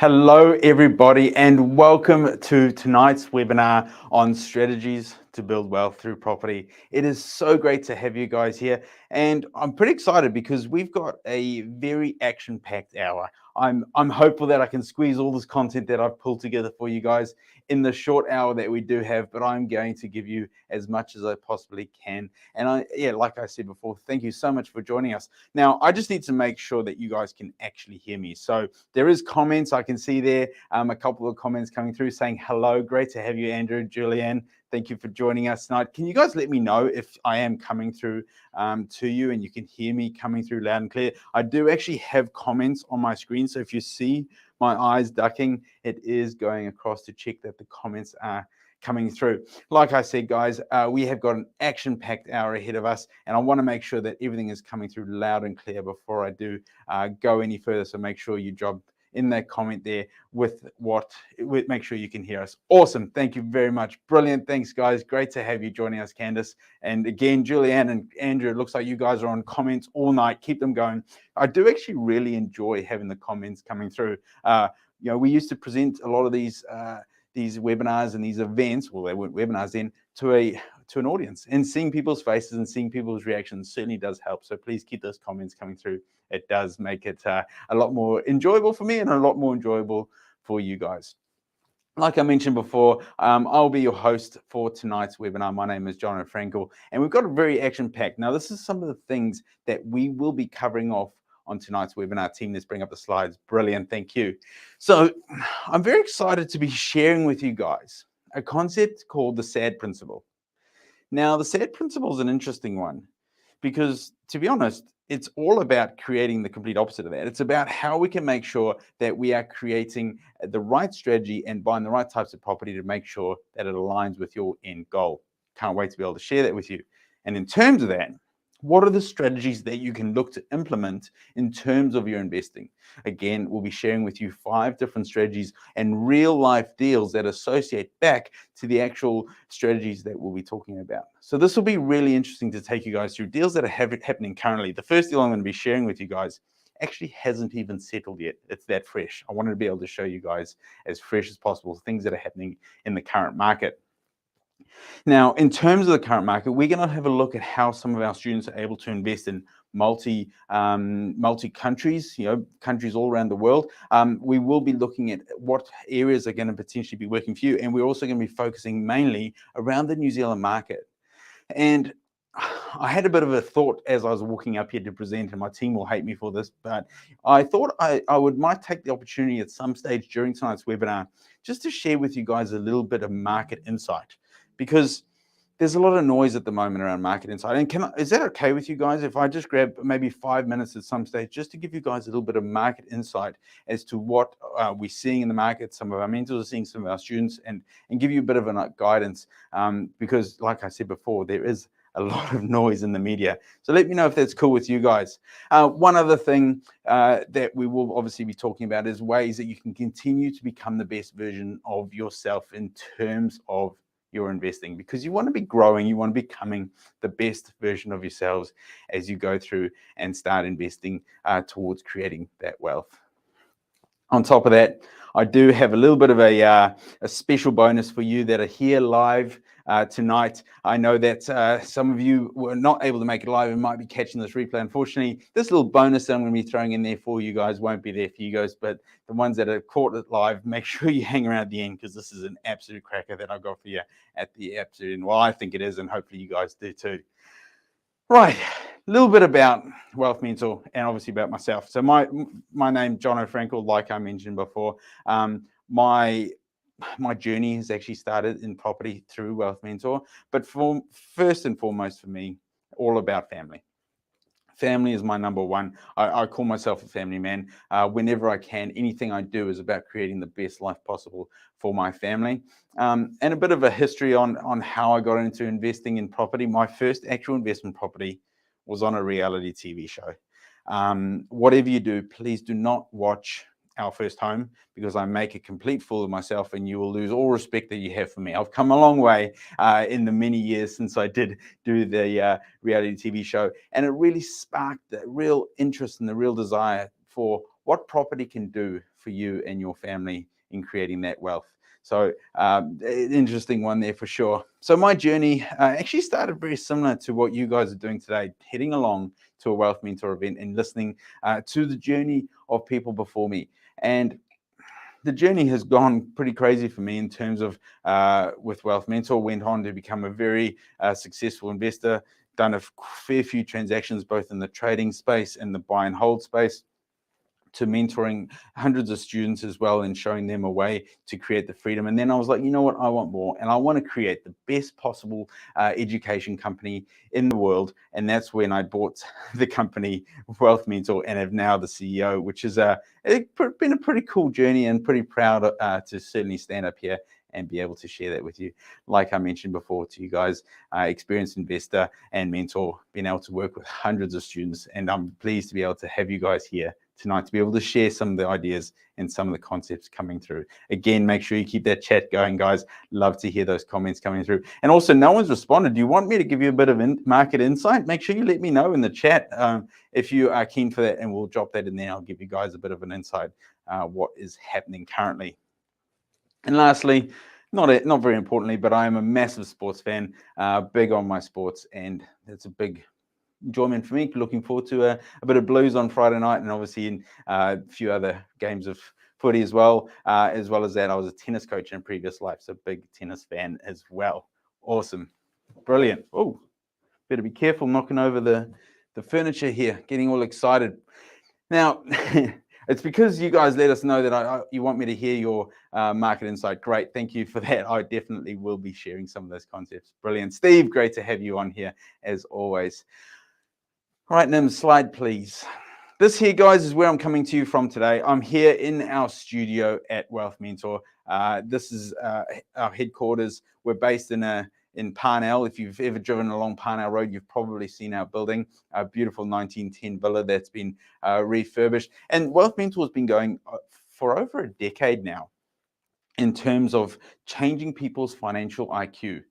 Hello, everybody, and welcome to tonight's webinar on strategies to build wealth through property. It is so great to have you guys here, and I'm pretty excited because we've got a very action-packed hour. I'm hopeful that I can squeeze all this content that I've pulled together for you guys in the short hour that we do have, but I'm going to give you as much as I possibly can. And like I said before, thank you so much for joining us. Now, I just need to make sure that you guys can actually hear me. So there is comments I can see there, a couple of comments coming through saying hello. Great to have you, Andrew, Julianne. Thank you for joining us tonight. Can you guys let me know if I am coming through to you and you can hear me coming through loud and clear? I do actually have comments on my screen, so if you see my eyes ducking, it is going across to check that the comments are coming through. Like I said, guys, we have got an action-packed hour ahead of us, and I want to make sure that everything is coming through loud and clear before I do go any further. So make sure you drop in that comment there make sure you can hear us. Awesome. Thank you very much. Brilliant. Thanks, guys. Great to have you joining us, Candice. And again, Julianne and Andrew, it looks like you guys are on comments all night. Keep them going. I do actually really enjoy having the comments coming through. We used to present a lot of these webinars and these events, well, they weren't webinars then, to an audience, and seeing people's faces and seeing people's reactions certainly does help. So please keep those comments coming through. It does make it a lot more enjoyable for me and a lot more enjoyable for you guys. Like I mentioned before, I'll be your host for tonight's webinar. My name is Jono Frankle, and we've got a very action-packed. Now, this is some of the things that we will be covering off on tonight's webinar. Team, let's bring up the slides. Brilliant, thank you. So I'm very excited to be sharing with you guys a concept called the SAD principle. Now, the SAD principle is an interesting one because, to be honest, it's all about creating the complete opposite of that. It's about how we can make sure that we are creating the right strategy and buying the right types of property to make sure that it aligns with your end goal. Can't wait to be able to share that with you. And in terms of that, what are the strategies that you can look to implement in terms of your investing? Again, we'll be sharing with you 5 different strategies and real life deals that associate back to the actual strategies that we'll be talking about. So this will be really interesting to take you guys through deals that are happening currently. The first deal I'm going to be sharing with you guys actually hasn't even settled yet. It's that fresh. I wanted to be able to show you guys as fresh as possible things that are happening in the current market. Now, in terms of the current market, we're going to have a look at how some of our students are able to invest in multi countries, countries all around the world. We will be looking at what areas are going to potentially be working for you, and we're also going to be focusing mainly around the New Zealand market. And I had a bit of a thought as I was walking up here to present, and my team will hate me for this, but I thought I might take the opportunity at some stage during tonight's webinar just to share with you guys a little bit of market insight, because there's a lot of noise at the moment around market insight. And is that okay with you guys if I just grab maybe 5 minutes at some stage just to give you guys a little bit of market insight as to what we're seeing in the market, some of our mentors are seeing, some of our students, and give you a bit of guidance, because like I said before, there is a lot of noise in the media. So let me know if that's cool with you guys. One other thing that we will obviously be talking about is ways that you can continue to become the best version of yourself in terms of your investing, because you want to be growing, you want to be becoming the best version of yourselves as you go through and start investing towards creating that wealth. On top of that, I do have a little bit of a special bonus for you that are here live tonight. I know that some of you were not able to make it live and might be catching this replay. Unfortunately, this little bonus that I'm going to be throwing in there for you guys won't be there for you guys, but the ones that are caught it live, make sure you hang around at the end, because this is an absolute cracker that I've got for you at the absolute end. Well, I think it is, and hopefully you guys do too. Right, a little bit about Wealth Mentor and obviously about myself. So my name, Jono Frankle, like I mentioned before. My journey has actually started in property through Wealth Mentor, but first and foremost for me, all about family. Family is my number one. I call myself a family man. Whenever I can, anything I do is about creating the best life possible for my family. And a bit of a history on how I got into investing in property. My first actual investment property was on a reality TV show. Whatever you do, please do not watch Our First Home, because I make a complete fool of myself and you will lose all respect that you have for me. I've come a long way in the many years since I did do the reality TV show, and it really sparked the real interest and the real desire for what property can do for you and your family in creating that wealth. So interesting one there for sure. So my journey actually started very similar to what you guys are doing today, heading along to a Wealth Mentor event and listening to the journey of people before me. And the journey has gone pretty crazy for me in terms of with Wealth Mentor, went on to become a very successful investor, done a fair few transactions both in the trading space and the buy and hold space, to mentoring hundreds of students as well and showing them a way to create the freedom. And then I was like, you know what, I want more, and I want to create the best possible education company in the world. And that's when I bought the company Wealth Mentor and have now the CEO, which is it's been a pretty cool journey, and pretty proud to certainly stand up here and be able to share that with you. Like I mentioned before to you guys, experienced investor and mentor, being able to work with hundreds of students, and I'm pleased to be able to have you guys here tonight to be able to share some of the ideas and some of the concepts coming through. Again, make sure you keep that chat going, guys. Love to hear those comments coming through. And also, no one's responded. Do you want me to give you a bit of market insight? Make sure you let me know in the chat if you are keen for that, and we'll drop that in there. I'll give you guys a bit of an insight what is happening currently. And lastly, not very importantly, but I am a massive sports fan, big on my sports, and it's a big enjoyment for me. Looking forward to a bit of blues on Friday night, and obviously in a few other games of footy as well. As well as that, I was a tennis coach in a previous life, so big tennis fan as well. Awesome, brilliant. Oh, better be careful knocking over the furniture here, getting all excited. Now, it's because you guys let us know that you want me to hear your market insight. Great, thank you for that. I definitely will be sharing some of those concepts. Brilliant. Steve, great to have you on here as always. All right, Nim, slide please. This here, guys, is where I'm coming to you from today. I'm here in our studio at Wealth Mentor. This is our headquarters. We're based in Parnell. If you've ever driven along Parnell Road, you've probably seen our building, a beautiful 1910 villa that's been refurbished. And Wealth Mentor has been going for over a decade now in terms of changing people's financial IQ,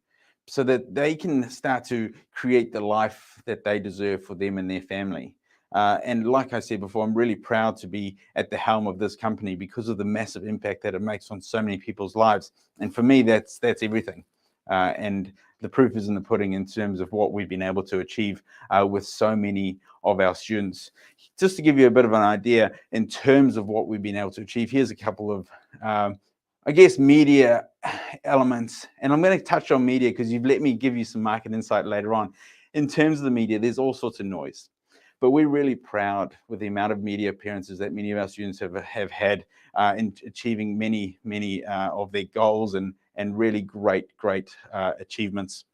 so that they can start to create the life that they deserve for them and their family. And like I said before, I'm really proud to be at the helm of this company because of the massive impact that it makes on so many people's lives. And for me, that's everything. And the proof is in the pudding in terms of what we've been able to achieve with so many of our students. Just to give you a bit of an idea in terms of what we've been able to achieve, here's a couple of I guess media elements, and I'm going to touch on media because you've let me give you some market insight later on. In terms of the media, there's all sorts of noise, but we're really proud with the amount of media appearances that many of our students have had in achieving many of their goals and really great achievements.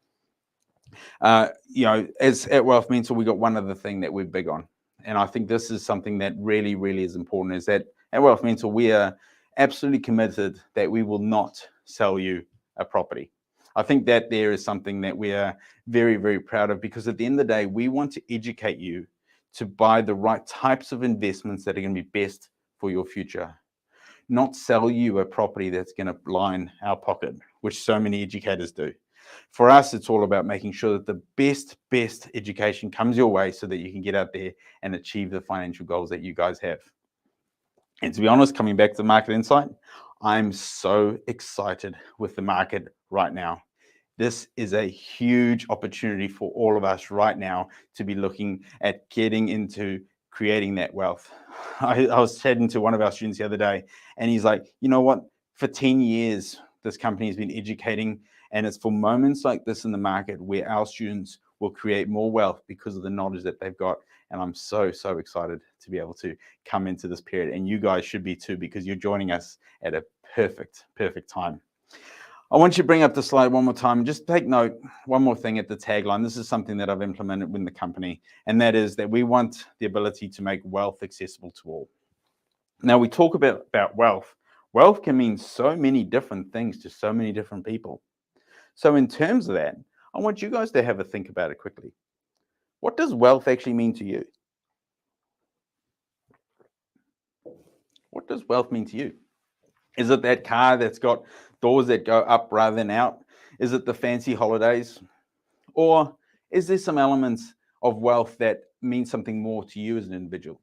You know, as at Wealth Mentor, we got one other thing that we're big on, and I think this is something that really is important, is that at Wealth Mentor we are absolutely committed that we will not sell you a property. I think that there is something that we are very proud of, because at the end of the day, we want to educate you to buy the right types of investments that are going to be best for your future, not sell you a property that's going to line our pocket, which so many educators do. For us, it's all about making sure that the best education comes your way so that you can get out there and achieve the financial goals that you guys have. And to be honest, coming back to the market insight, I'm so excited with the market right now. This is a huge opportunity for all of us right now to be looking at getting into creating that wealth. I was chatting to one of our students the other day, and he's like, you know what? For 10 years, this company has been educating, and it's for moments like this in the market where our students will create more wealth because of the knowledge that they've got. And I'm so excited to be able to come into this period. And you guys should be too, because you're joining us at a perfect time. I want you to bring up the slide one more time and just take note, one more thing at the tagline. This is something that I've implemented within the company, and that is that we want the ability to make wealth accessible to all. Now, we talk about wealth. Wealth can mean so many different things to so many different people. So in terms of that, I want you guys to have a think about it quickly. What does wealth actually mean to you? What does wealth mean to you? Is it that car that's got doors that go up rather than out? Is it the fancy holidays? Or is there some elements of wealth that mean something more to you as an individual?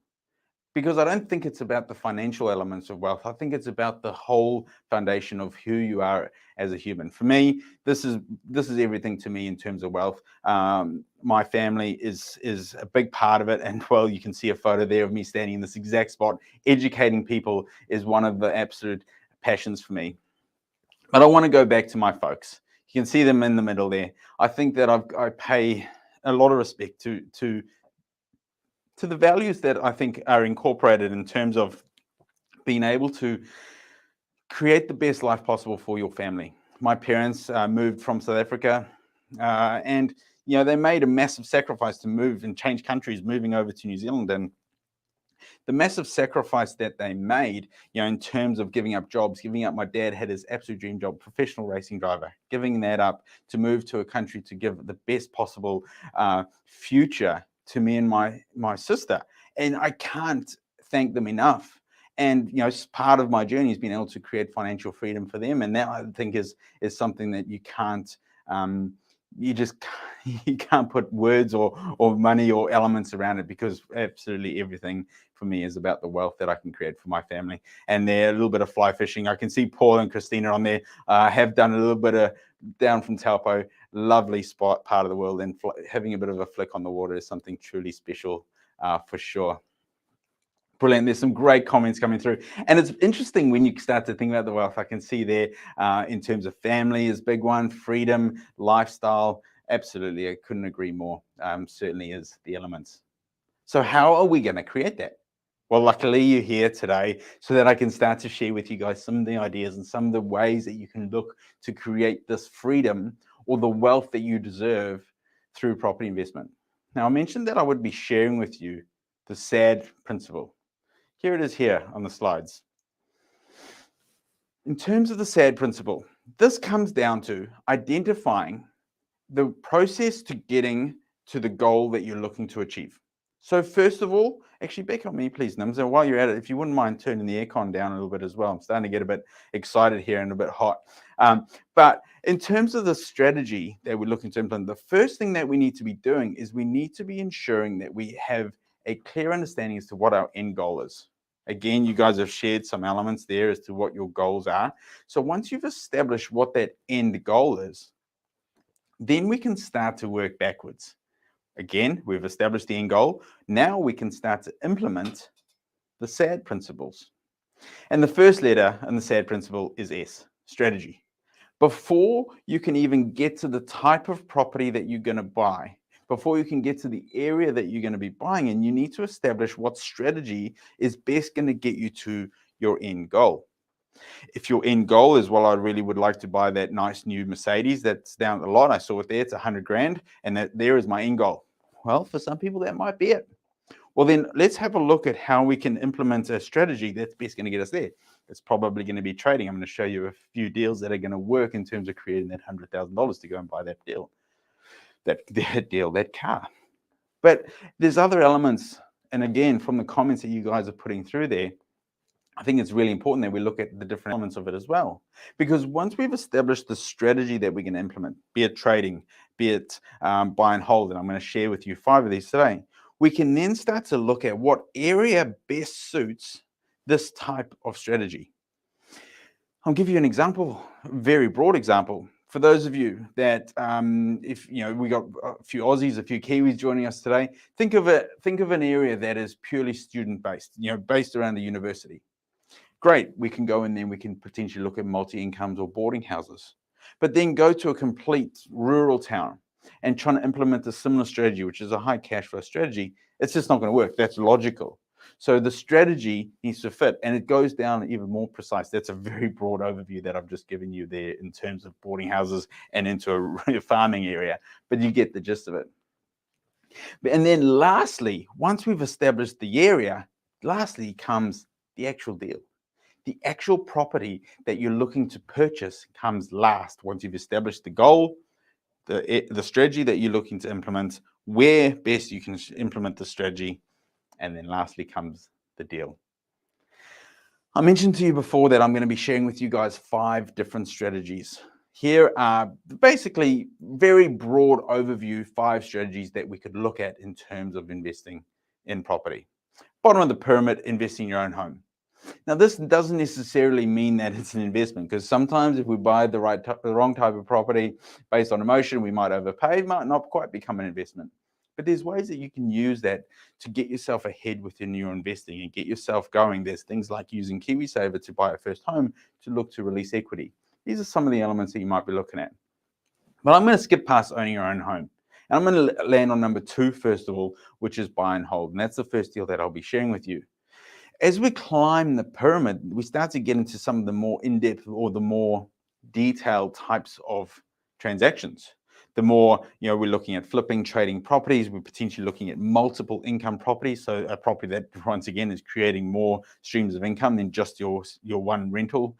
because I don't think it's about the financial elements of wealth. I think it's about the whole foundation of who you are as a human. For me, this is everything to me in terms of wealth. My family is a big part of it, and well, you can see a photo there of me standing in this exact spot. Educating people is one of the absolute passions for me. But I want to go back to my folks. You can see them in the middle there. I think that I pay a lot of respect to the values that I think are incorporated in terms of being able to create the best life possible for your family. My parents moved from South Africa, and they made a massive sacrifice to move and change countries, moving over to New Zealand. And the massive sacrifice that they made, in terms of giving up jobs, giving up, my dad had his absolute dream job, professional racing driver, giving that up to move to a country to give the best possible future to me and my sister. And I can't thank them enough. And part of my journey has been able to create financial freedom for them, and that, I think, is something that you can't you can't put words or money or elements around it, because absolutely everything for me is about the wealth that I can create for my family. And they're a little bit of fly fishing. I can see Paul and Christina on there. Have done a little bit of down from Taupo, lovely spot, part of the world, and having a bit of a flick on the water is something truly special for sure. Brilliant. There's some great comments coming through. And it's interesting when you start to think about the wealth. I can see there in terms of family is a big one, freedom, lifestyle. Absolutely. I couldn't agree more. Certainly is the elements. So how are we going to create that? Well, luckily you're here today so that I can start to share with you guys some of the ideas and some of the ways that you can look to create this freedom or the wealth that you deserve through property investment. Now, I mentioned that I would be sharing with you the SAD principle. Here it is here on the slides. In terms of the SAD principle, this comes down to identifying the process to getting to the goal that you're looking to achieve. So first of all, actually back on me, please, Nims. And while you're at it, if you wouldn't mind turning the aircon down a little bit as well. I'm starting to get a bit excited here and a bit hot. But in terms of the strategy that we're looking to implement, the first thing that we need to be doing is we need to be ensuring that we have a clear understanding as to what our end goal is. Again, you guys have shared some elements there as to what your goals are. So once you've established what that end goal is, then we can start to work backwards. Again, we've established the end goal. Now we can start to implement the SAD principles. And the first letter in the SAD principle is S, strategy. Before you can even get to the type of property that you're going to buy, before you can get to the area that you're going to be buying in, you need to establish what strategy is best going to get you to your end goal. If your end goal is, well, I really would like to buy that nice new Mercedes that's down the lot. I saw it there, it's 100 grand, and that there is my end goal. Well, for some people, that might be it. Well, then let's have a look at how we can implement a strategy that's best going to get us there. It's probably going to be trading. I'm going to show you a few deals that are going to work in terms of creating that $100,000 to go and buy that deal, that car. But there's other elements. And again, from the comments that you guys are putting through there, I think it's really important that we look at the different elements of it as well. Because once we've established the strategy that we can implement, be it trading, be it buy and hold, and I'm going to share with you 5 of these today, we can then start to look at what area best suits this type of strategy. I'll give you an example, a very broad example. For those of you that, if we got a few Aussies, a few Kiwis joining us today, think of an area that is purely student-based, based around the university. Great, we can go in there and we can potentially look at multi-incomes or boarding houses. But then go to a complete rural town and trying to implement a similar strategy, which is a high cash flow strategy, it's just not going to work. That's logical. So the strategy needs to fit, and it goes down even more precise. That's a very broad overview that I've just given you there in terms of boarding houses and into a farming area, but you get the gist of it. And then lastly, once we've established the area, lastly comes the actual deal. The actual property that you're looking to purchase comes last. Once you've established the goal, the strategy that you're looking to implement, where best you can implement the strategy, and then lastly comes the deal. I mentioned to you before that I'm going to be sharing with you guys 5 different strategies. Here are basically very broad overview 5 strategies that we could look at in terms of investing in property. Bottom of the pyramid, investing in your own home. Now, this doesn't necessarily mean that it's an investment, because sometimes if we buy the wrong type of property based on emotion, we might overpay, might not quite become an investment. But there's ways that you can use that to get yourself ahead within your investing and get yourself going. There's things like using KiwiSaver to buy a first home to look to release equity. These are some of the elements that you might be looking at. But I'm going to skip past owning your own home. And I'm going to land on number 2, first of all, which is buy and hold. And that's the first deal that I'll be sharing with you. As we climb the pyramid, we start to get into some of the more in-depth or the more detailed types of transactions. The more, we're looking at flipping, trading properties, we're potentially looking at multiple income properties. So a property that, once again, is creating more streams of income than just your one rental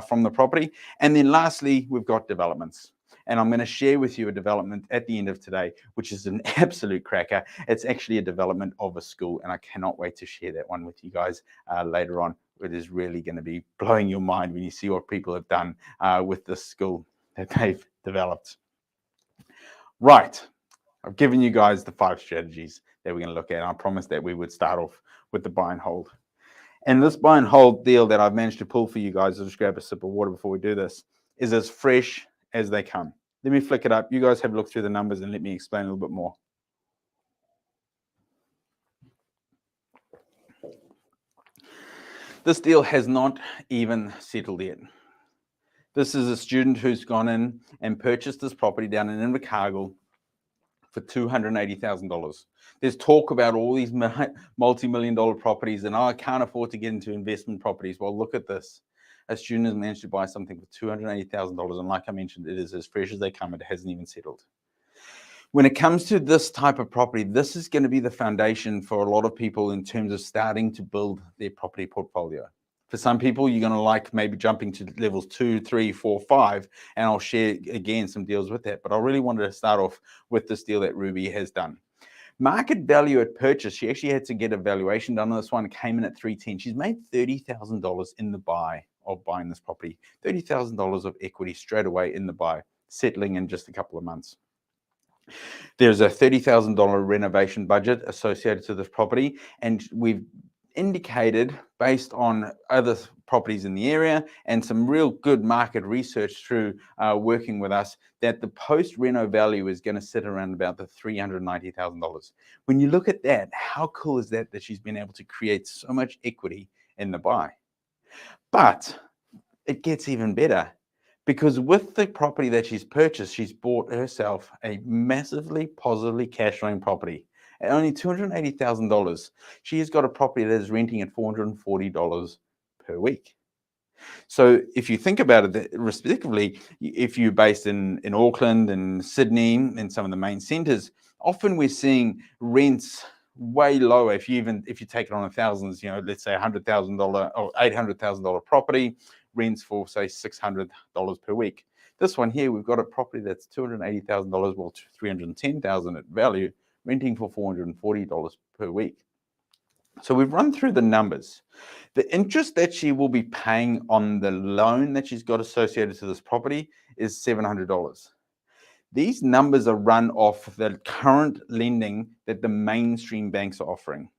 from the property. And then lastly, we've got developments. And I'm going to share with you a development at the end of today, which is an absolute cracker. It's actually a development of a school, and I cannot wait to share that one with you guys later on. It is really going to be blowing your mind when you see what people have done with this school that they've developed. Right, I've given you guys the 5 strategies that we're going to look at. And I promised that we would start off with the buy and hold. And this buy and hold deal that I've managed to pull for you guys, I'll just grab a sip of water before we do this, is as fresh as they come. Let me flick it up. You guys have a look through the numbers and let me explain a little bit more. This deal has not even settled yet. This is a student who's gone in and purchased this property down in Invercargill for $280,000. There's talk about all these multi-million-dollar properties, and I can't afford to get into investment properties. Well, look at this. A student has managed to buy something for $280,000, and like I mentioned, it is as fresh as they come. It hasn't even settled. When it comes to this type of property, this is going to be the foundation for a lot of people in terms of starting to build their property portfolio. For some people, you're going to like maybe jumping to levels 2, 3, 4, 5, and I'll share again some deals with that. But I really wanted to start off with this deal that Ruby has done. Market value at purchase, she actually had to get a valuation done on this one. It came in at $310,000. She's made $30,000 in the buy of buying this property. $30,000 of equity straight away in the buy, settling in just a couple of months. There's a $30,000 renovation budget associated to this property, and we've indicated, based on other properties in the area and some real good market research through working with us, that the post-reno value is going to sit around about the $390,000. When you look at that, how cool is that she's been able to create so much equity in the buy? But it gets even better, because with the property that she's purchased, she's bought herself a massively positively cash flowing property. At only $280,000, she has got a property that is renting at $440 per week. So if you think about it, respectively, if you're based in Auckland and Sydney and some of the main centres, often we're seeing rents way lower. If you take it on thousands, let's say $100,000 or $800,000 property, rents for say $600 per week. This one here, we've got a property that's $280,000, well, $310,000 at value, renting for $440 per week. So we've run through the numbers. The interest that she will be paying on the loan that she's got associated to this property is $700. These numbers are run off the current lending that the mainstream banks are offering.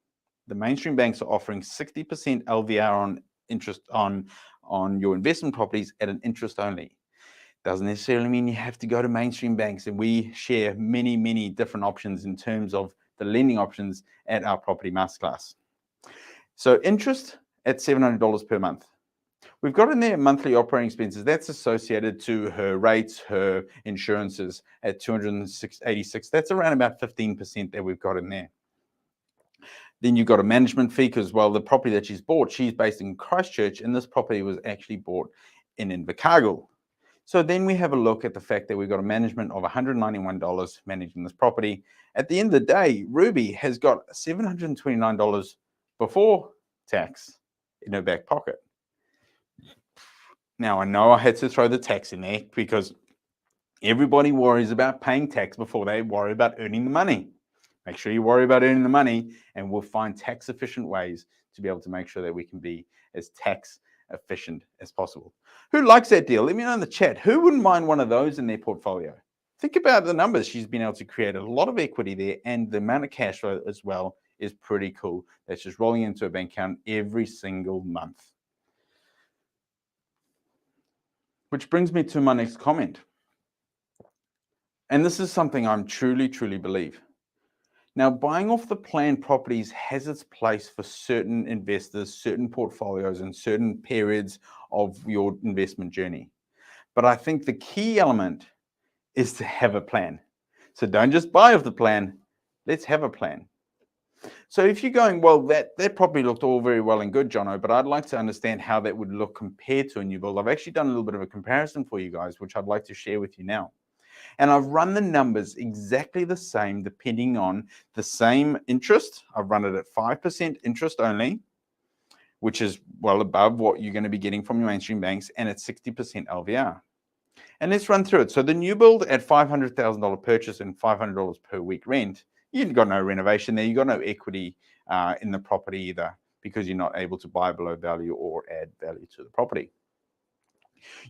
The mainstream banks are offering 60% LVR on interest on your investment properties at an interest only. Doesn't necessarily mean you have to go to mainstream banks, and we share many, many different options in terms of the lending options at our property masterclass. So interest at $700 per month. We've got in there monthly operating expenses. That's associated to her rates, her insurances at $286. That's around about 15% that we've got in there. Then you've got a management fee, because, well, the property that she's bought, she's based in Christchurch, and this property was actually bought in Invercargill. So then we have a look at the fact that we've got a management of $191 managing this property. At the end of the day, Ruby has got $729 before tax in her back pocket. Now, I know I had to throw the tax in there, because everybody worries about paying tax before they worry about earning the money. Make sure you worry about earning the money, and we'll find tax efficient ways to be able to make sure that we can be as tax efficient as possible. Who likes that deal? Let me know in the chat. Who wouldn't mind one of those in their portfolio? Think about the numbers. She's been able to create a lot of equity there, and the amount of cash flow as well is pretty cool. That's just rolling into a bank account every single month. Which brings me to my next comment. And this is something I'm truly believe. Now, buying off the plan properties has its place for certain investors, certain portfolios, and certain periods of your investment journey. But I think the key element is to have a plan. So don't just buy off the plan, let's have a plan. So if you're going, well, that property looked all very well and good, Jono, but I'd like to understand how that would look compared to a new build. I've actually done a little bit of a comparison for you guys, which I'd like to share with you now. And I've run the numbers exactly the same, depending on the same interest. I've run it at 5% interest only, which is well above what you're going to be getting from your mainstream banks, and at 60% LVR. And let's run through it. So the new build at $500,000 purchase and $500 per week rent, you've got no renovation there. You've got no equity in the property either, because you're not able to buy below value or add value to the property.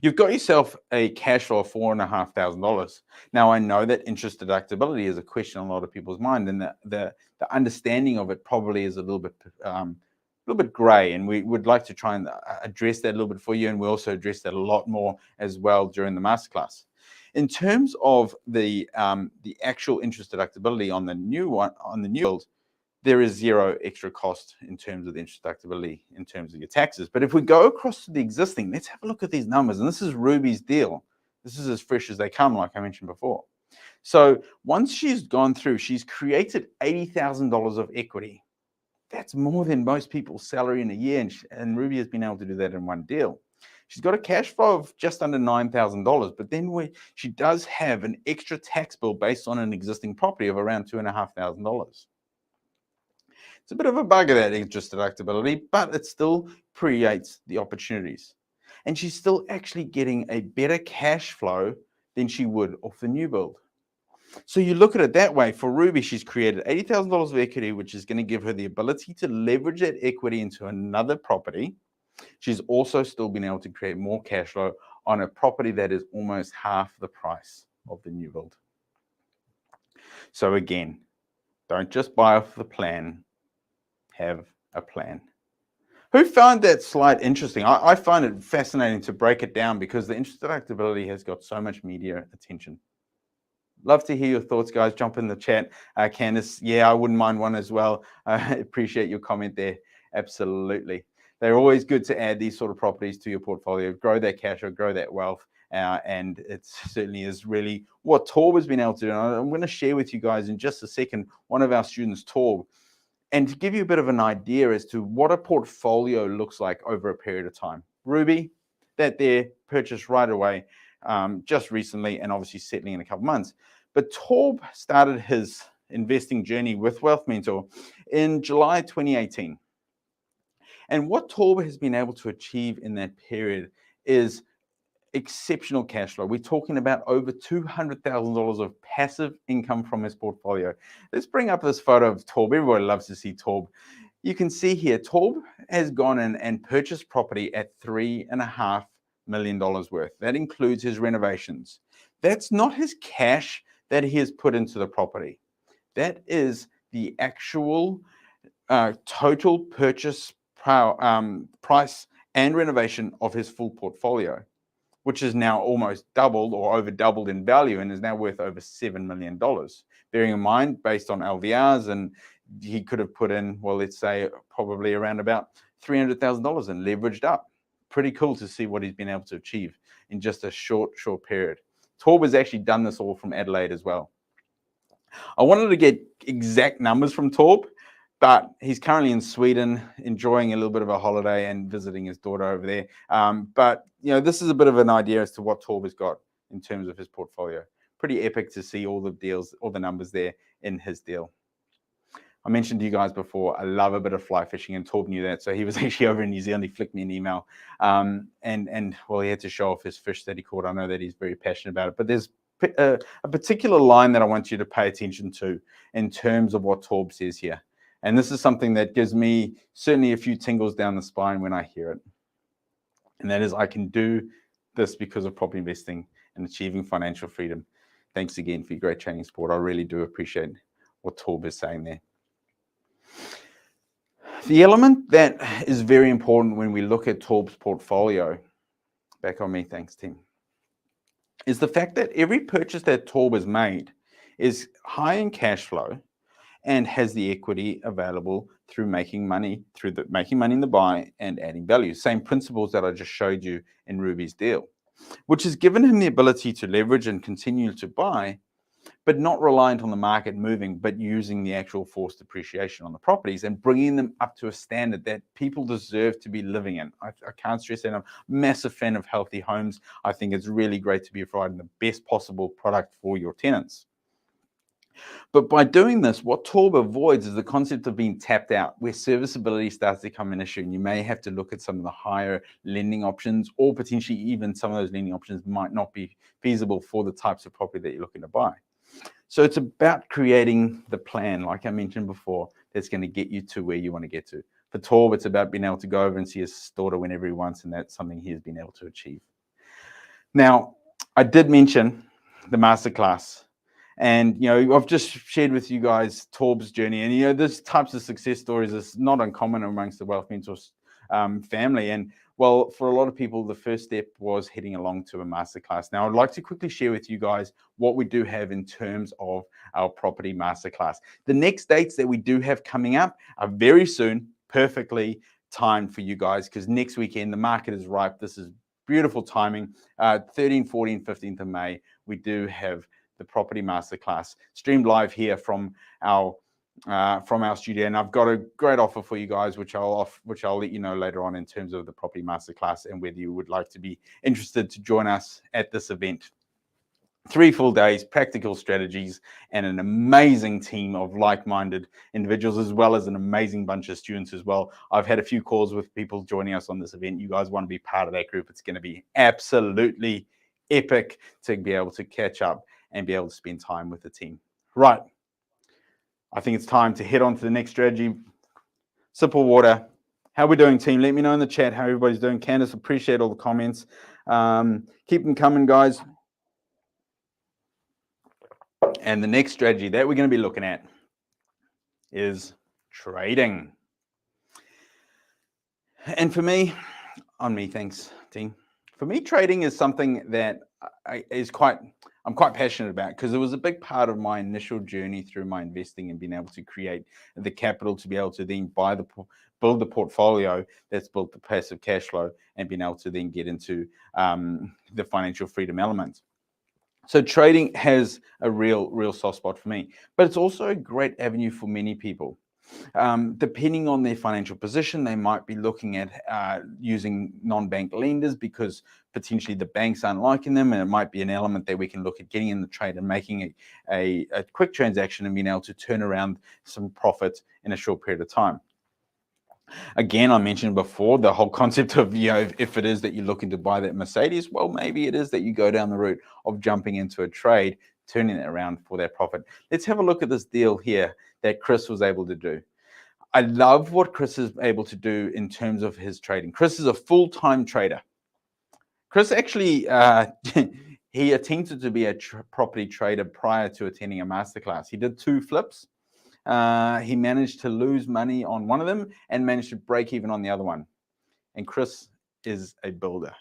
You've got yourself a cash flow of $4,500. Now, I know that interest deductibility is a question on a lot of people's mind, and the understanding of it probably is a little bit gray, and we would like to try and address that a little bit for you, and we also address that a lot more as well during the masterclass. In terms of the actual interest deductibility on the new build, there is zero extra cost in terms of the interest deductibility in terms of your taxes. But if we go across to the existing, let's have a look at these numbers. And this is Ruby's deal. This is as fresh as they come, like I mentioned before. So once she's gone through, she's created $80,000 of equity. That's more than most people's salary in a year. And Ruby has been able to do that in one deal. She's got a cash flow of just under $9,000, but then she does have an extra tax bill based on an existing property of around $2,500. It's a bit of a bugger, that interest deductibility, but it still creates the opportunities. And she's still actually getting a better cash flow than she would off the new build. So you look at it that way. For Ruby, she's created $80,000 of equity, which is going to give her the ability to leverage that equity into another property. She's also still been able to create more cash flow on a property that is almost half the price of the new build. So again, don't just buy off the plan. Have a plan. Who found that slide interesting? I find it fascinating to break it down because the interest deductibility has got so much media attention. Love to hear your thoughts, guys. Jump in the chat. Candice, yeah, I wouldn't mind one as well. I appreciate your comment there. Absolutely. They're always good to add these sort of properties to your portfolio, grow that cash or grow that wealth. And it certainly is really what Torb has been able to do. And I'm going to share with you guys in just a second one of our students, Torb, and to give you a bit of an idea as to what a portfolio looks like over a period of time. Ruby, that there, purchased right away, just recently, and obviously settling in a couple months. But Torb started his investing journey with Wealth Mentor in July 2018. And what Torb has been able to achieve in that period is exceptional cash flow. We're talking about over $200,000 of passive income from his portfolio. Let's bring up this photo of Torb. Everybody loves to see Torb. You can see here, Torb has gone in and purchased property at $3.5 million worth. That includes his renovations. That's not his cash that he has put into the property. That is the actual total purchase price and renovation of his full portfolio, which is now almost doubled or over doubled in value and is now worth over $7 million. Bearing in mind, based on LVRs, and he could have put in, well, let's say probably around about $300,000 and leveraged up. Pretty cool to see what he's been able to achieve in just a short period. Torb has actually done this all from Adelaide as well. I wanted to get exact numbers from Torb, but he's currently in Sweden, enjoying a little bit of a holiday and visiting his daughter over there. But this is a bit of an idea as to what Torb has got in terms of his portfolio. Pretty epic to see all the deals, all the numbers there in his deal. I mentioned to you guys before, I love a bit of fly fishing, and Torb knew that. So he was actually over in New Zealand. He flicked me an email, and well, he had to show off his fish that he caught. I know that he's very passionate about it, but there's a particular line that I want you to pay attention to in terms of what Torb says here. And this is something that gives me certainly a few tingles down the spine when I hear it. And that is, I can do this because of property investing and achieving financial freedom. Thanks again for your great training support. I really do appreciate what Torb is saying there. The element that is very important when we look at Torb's portfolio, back on me, thanks, Tim, is the fact that every purchase that Torb has made is high in cash flow and has the equity available through making money in the buy and adding value. Same principles that I just showed you in Ruby's deal, which has given him the ability to leverage and continue to buy, but not reliant on the market moving, but using the actual forced depreciation on the properties and bringing them up to a standard that people deserve to be living in. I can't stress that. I'm a massive fan of healthy homes. I think it's really great to be providing the best possible product for your tenants. But by doing this, what Torb avoids is the concept of being tapped out, where serviceability starts to become an issue. And you may have to look at some of the higher lending options, or potentially even some of those lending options might not be feasible for the types of property that you're looking to buy. So it's about creating the plan, like I mentioned before, that's going to get you to where you want to get to. For Torb, it's about being able to go over and see his daughter whenever he wants, and that's something he has been able to achieve. Now, I did mention the masterclass. And, I've just shared with you guys Torb's journey. And, these types of success stories is not uncommon amongst the Wealth Mentors family. And, well, for a lot of people, the first step was heading along to a masterclass. Now, I'd like to quickly share with you guys what we do have in terms of our property masterclass. The next dates that we do have coming up are very soon, perfectly timed for you guys, because next weekend, the market is ripe. This is beautiful timing. 13th, 14th, 15th of May, we do have the property masterclass streamed live here from our studio, and I've got a great offer for you guys, which I'll let you know later on in terms of the property masterclass and whether you would like to be interested to join us at this event. 3 full days, practical strategies, and an amazing team of like-minded individuals, as well as an amazing bunch of students as well. I've had a few calls with people joining us on this event. You guys want to be part of that group. It's going to be absolutely epic to be able to catch up and be able to spend time with the team. Right. I think it's time to head on to the next strategy. Sip of water. How we doing, team? Let me know in the chat how everybody's doing. Candace, appreciate all the comments. Keep them coming, guys. And the next strategy that we're going to be looking at is trading. And for me, thanks, team. For me, trading is something that I'm quite passionate about, because it was a big part of my initial journey through my investing and being able to create the capital to be able to then build the portfolio that's built the passive cash flow and being able to then get into the financial freedom element. So trading has a real soft spot for me, but it's also a great avenue for many people. Depending on their financial position, they might be looking at using non-bank lenders because potentially the banks aren't liking them, and it might be an element that we can look at getting in the trade and making a quick transaction and being able to turn around some profit in a short period of time. Again, I mentioned before the whole concept of, if it is that you're looking to buy that Mercedes, well, maybe it is that you go down the route of jumping into a trade, turning it around for that profit. Let's have a look at this deal here that Chris was able to do. I love what Chris is able to do in terms of his trading. Chris is a full-time trader. Chris actually, he attempted to be a property trader prior to attending a masterclass. He did 2 flips. He managed to lose money on one of them and managed to break even on the other one. And Chris is a builder.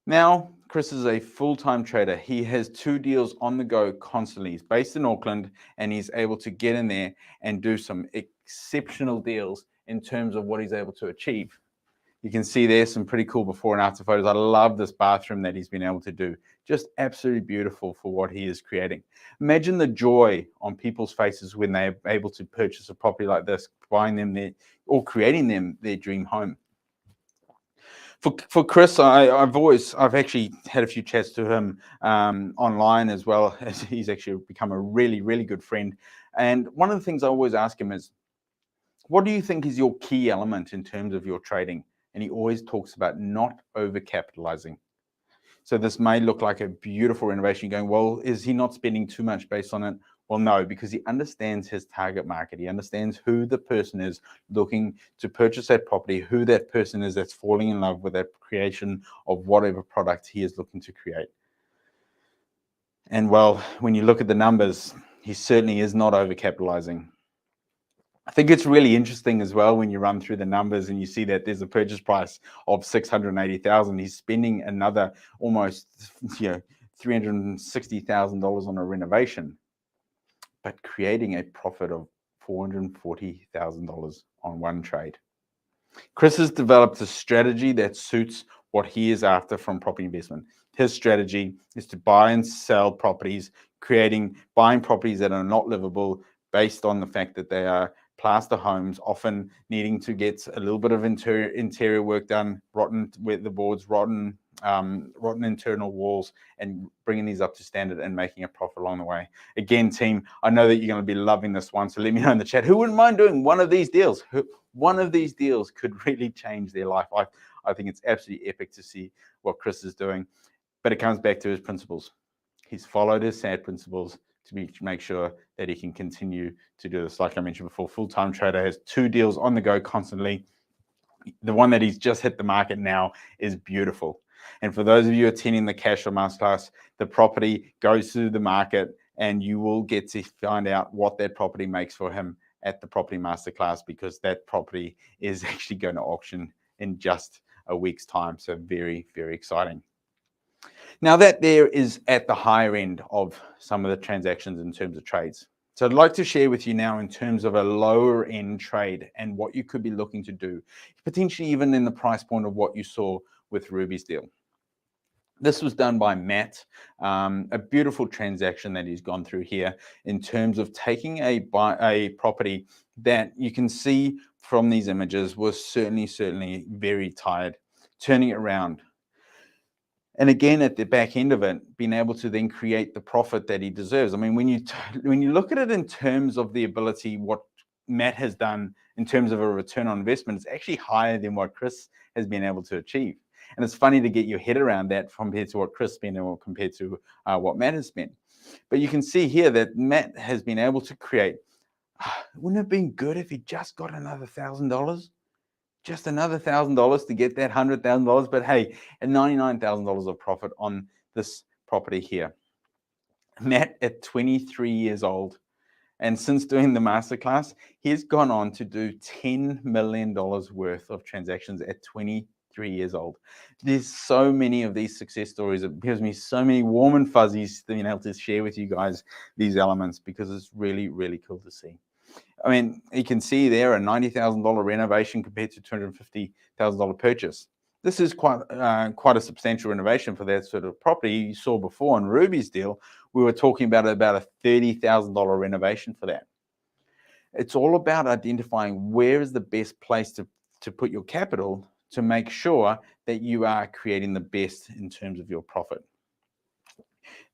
Now, Chris is a full-time trader. He has 2 deals on the go constantly. He's based in Auckland, and he's able to get in there and do some exceptional deals in terms of what he's able to achieve. You can see there's some pretty cool before and after photos. I love this bathroom that he's been able to do. Just absolutely beautiful for what he is creating. Imagine the joy on people's faces when they're able to purchase a property like this, buying them or creating them their dream home. For Chris, I've actually had a few chats to him online, as well as he's actually become a really good friend. And one of the things I always ask him is, what do you think is your key element in terms of your trading? And he always talks about not overcapitalizing. So this may look like a beautiful renovation. You're going, well, is he not spending too much based on it? Well, no, because he understands his target market. He understands who the person is looking to purchase that property, who that person is that's falling in love with that creation of whatever product he is looking to create. And well, when you look at the numbers, he certainly is not overcapitalizing. I think it's really interesting as well when you run through the numbers and you see that there's a purchase price of 680,000. He's spending another almost, $360,000 on a renovation, but creating a profit of $440,000 on one trade. Chris has developed a strategy that suits what he is after from property investment. His strategy is to buy and sell properties, buying properties that are not livable based on the fact that they are plaster homes, often needing to get a little bit of interior work done, rotten with the boards, rotten internal walls, and bringing these up to standard and making a profit along the way. Again, team, I know that you're going to be loving this one, so let me know in the chat who wouldn't mind doing one of these deals. One of these deals could really change their life. I think it's absolutely epic to see what Chris is doing, but it comes back to his principles. He's followed his SAD principles to make sure that he can continue to do this. Like I mentioned before, full-time trader, has 2 deals on the go constantly. The one that he's just hit the market now is beautiful. And for those of you attending the cash flow masterclass, the property goes through the market and you will get to find out what that property makes for him at the property masterclass, because that property is actually going to auction in just a week's time. So very, very exciting. Now that there is at the higher end of some of the transactions in terms of trades. So I'd like to share with you now in terms of a lower end trade and what you could be looking to do, potentially even in the price point of what you saw with Ruby's deal. This was done by Matt, a beautiful transaction that he's gone through here in terms of taking a property that you can see from these images was certainly very tired, turning it around. And again, at the back end of it, being able to then create the profit that he deserves. I mean, when you look at it in terms of the ability, what Matt has done in terms of a return on investment, it's actually higher than what Chris has been able to achieve. And it's funny to get your head around that compared to what Chris spent or compared to what Matt has spent. But you can see here that Matt has been able to create. Wouldn't it have been good if he just got another $1,000? Just another $1,000 to get that $100,000. But hey, and $99,000 of profit on this property here. Matt, at 23 years old, and since doing the masterclass, he's gone on to do $10 million worth of transactions at 23 years old. There's so many of these success stories. It gives me so many warm and fuzzies being able to share with you guys these elements, because it's really, really cool to see. I mean, you can see there a $90,000 renovation compared to $250,000 purchase. This is quite a substantial renovation for that sort of property. You saw before on Ruby's deal, we were talking about a $30,000 renovation for that. It's all about identifying where is the best place to put your capital to make sure that you are creating the best in terms of your profit.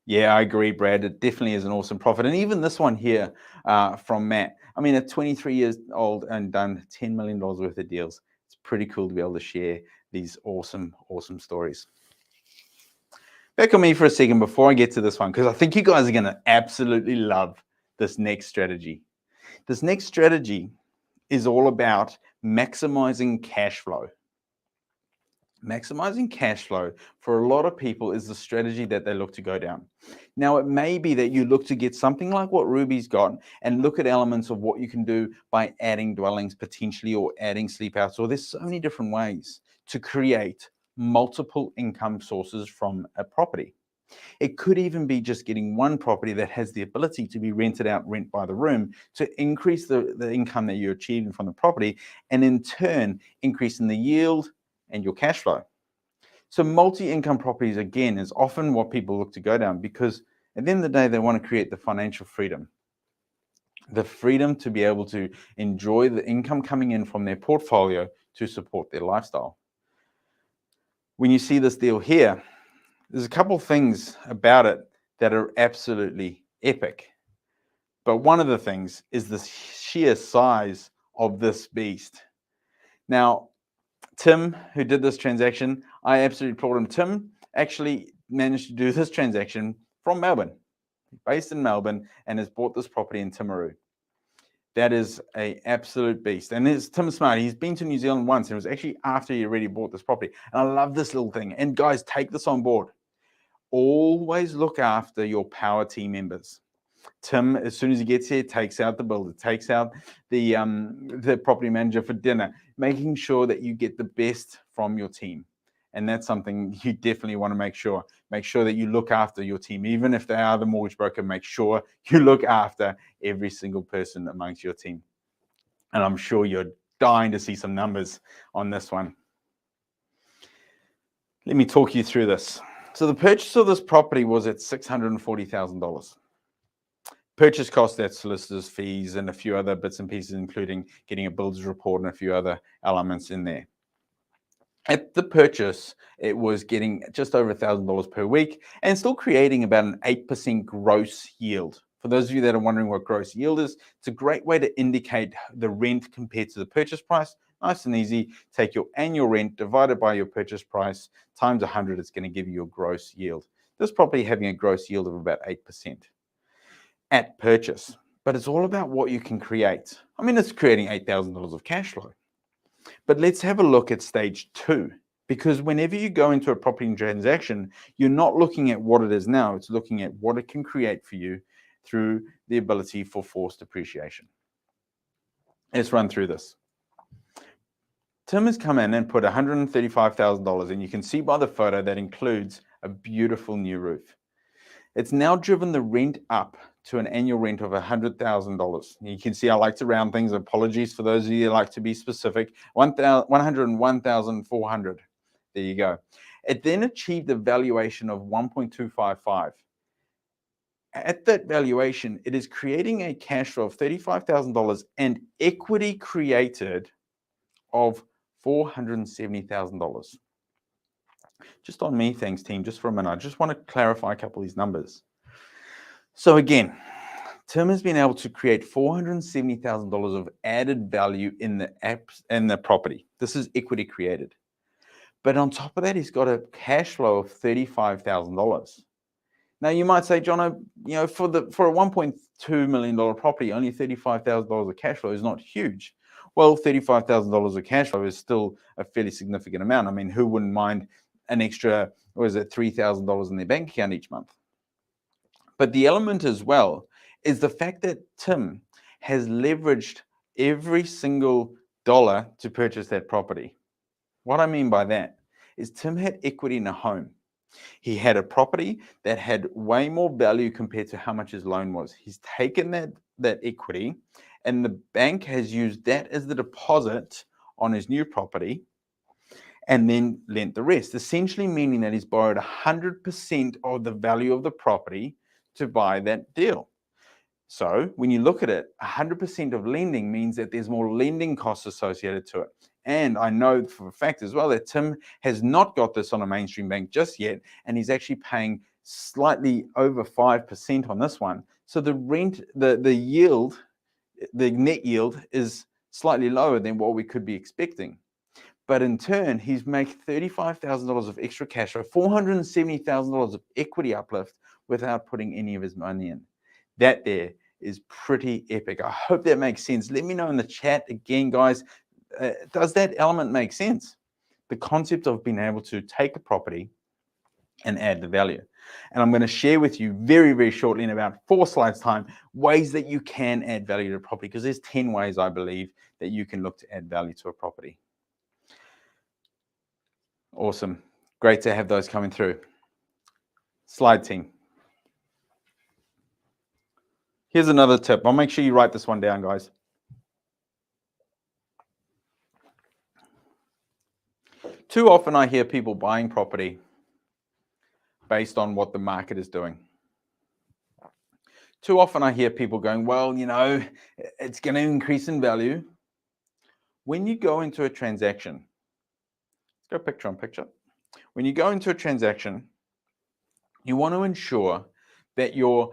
Yeah, I agree, Brad. It definitely is an awesome profit. And even this one here from Matt, I mean, at 23 years old and done $10 million worth of deals, it's pretty cool to be able to share these awesome, awesome stories. Back on me for a second before I get to this one, because I think you guys are going to absolutely love this next strategy. This next strategy is all about maximizing cash flow. Maximizing cash flow for a lot of people is the strategy that they look to go down. Now, it may be that you look to get something like what Ruby's got and look at elements of what you can do by adding dwellings potentially, or adding sleep outs, or there's so many different ways to create multiple income sources from a property. It could even be just getting one property that has the ability to be rented out, rent by the room, to increase the income that you're achieving from the property, and in turn, increasing the yield and your cash flow. So multi-income properties, again, is often what people look to go down, because at the end of the day, they want to create the financial freedom. The freedom to be able to enjoy the income coming in from their portfolio to support their lifestyle. When you see this deal here, there's a couple things about it that are absolutely epic. But one of the things is the sheer size of this beast. Now, Tim, who did this transaction, I absolutely applaud him. Tim actually managed to do this transaction from Melbourne, based in Melbourne, and has bought this property in Timaru. That is an absolute beast. And it's Tim Smart. He's been to New Zealand once, and it was actually after he already bought this property. And I love this little thing. And guys, take this on board. Always look after your power team members. Tim, as soon as he gets here, takes out the builder, takes out the property manager for dinner, making sure that you get the best from your team. And that's something you definitely want to make sure. Make sure that you look after your team. Even if they are the mortgage broker, make sure you look after every single person amongst your team. And I'm sure you're dying to see some numbers on this one. Let me talk you through this. So the purchase of this property was at $640,000. Purchase cost, that's solicitors' fees and a few other bits and pieces, including getting a builder's report and a few other elements in there. At the purchase, it was getting just over $1,000 per week and still creating about an 8% gross yield. For those of you that are wondering what gross yield is, it's a great way to indicate the rent compared to the purchase price. Nice and easy. Take your annual rent divided by your purchase price times 100. It's going to give you your gross yield. This property having a gross yield of about 8% at purchase. But it's all about what you can create. I mean, it's creating $8,000 of cash flow. But let's have a look at stage 2, because whenever you go into a property transaction, you're not looking at what it is now, it's looking at what it can create for you through the ability for forced appreciation. Let's run through this. Tim has come in and put $135,000, and you can see by the photo that includes a beautiful new roof. It's now driven the rent up to an annual rent of $100,000. You can see I like to round things. Apologies for those of you that like to be specific. $101,400. There you go. It then achieved a valuation of $1.255. At that valuation, it is creating a cash flow of $35,000 and equity created of $470,000. Just on me, thanks team, just for a minute. I just want to clarify a couple of these numbers. So again, Tim has been able to create $470,000 of added value in the property. This is equity created. But on top of that, he's got a cash flow of $35,000. Now you might say, Jono, for a $1.2 million property, only $35,000 of cash flow is not huge. Well, $35,000 of cash flow is still a fairly significant amount. I mean, who wouldn't mind an extra, $3,000 in their bank account each month? But the element as well is the fact that Tim has leveraged every single dollar to purchase that property. What I mean by that is Tim had equity in a home. He had a property that had way more value compared to how much his loan was. He's taken that equity, and the bank has used that as the deposit on his new property and then lent the rest, essentially meaning that he's borrowed 100% of the value of the property to buy that deal. So when you look at it, 100% of lending means that there's more lending costs associated to it. And I know for a fact as well that Tim has not got this on a mainstream bank just yet, and he's actually paying slightly over 5% on this one. So the yield, the net yield is slightly lower than what we could be expecting. But in turn, he's making $35,000 of extra cash flow, $470,000 of equity uplift without putting any of his money in. That there is pretty epic. I hope that makes sense. Let me know in the chat again, guys. Does that element make sense? The concept of being able to take a property and add the value. And I'm going to share with you very, very shortly in about 4 slides time, ways that you can add value to a property, because there's 10 ways I believe that you can look to add value to a property. Awesome. Great to have those coming through. Slide team. Here's another tip. I'll make sure you write this one down, guys. Too often I hear people buying property based on what the market is doing. Too often I hear people going, well, it's going to increase in value. When you go into a transaction, let's go picture on picture. When you go into a transaction, you want to ensure that you're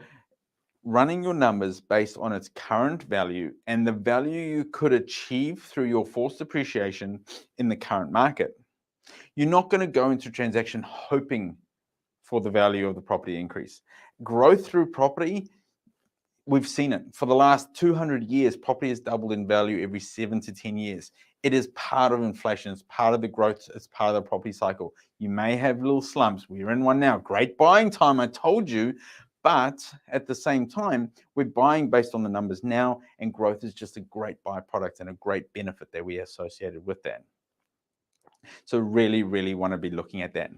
running your numbers based on its current value and the value you could achieve through your forced appreciation in the current market. You're not going to go into a transaction hoping for the value of the property increase. Growth through property, we've seen it. For the last 200 years, property has doubled in value every 7 to 10 years. It is part of inflation. It's part of the growth. It's part of the property cycle. You may have little slumps. We're in one now. Great buying time, I told you. But at the same time, we're buying based on the numbers now, and growth is just a great byproduct and a great benefit that we associated with that. So really, really want to be looking at that.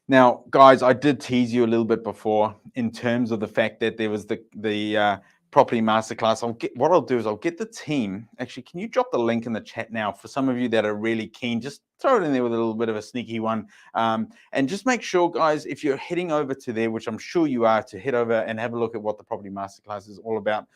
Now, guys, I did tease you a little bit before in terms of the fact that there was the property masterclass. What I'll do is I'll get the team. Actually, can you drop the link in the chat now for some of you that are really keen? Just throw it in there with a little bit of a sneaky one, and just make sure, guys, if you're heading over to there, which I'm sure you are, to head over and have a look at what the property masterclass is all about.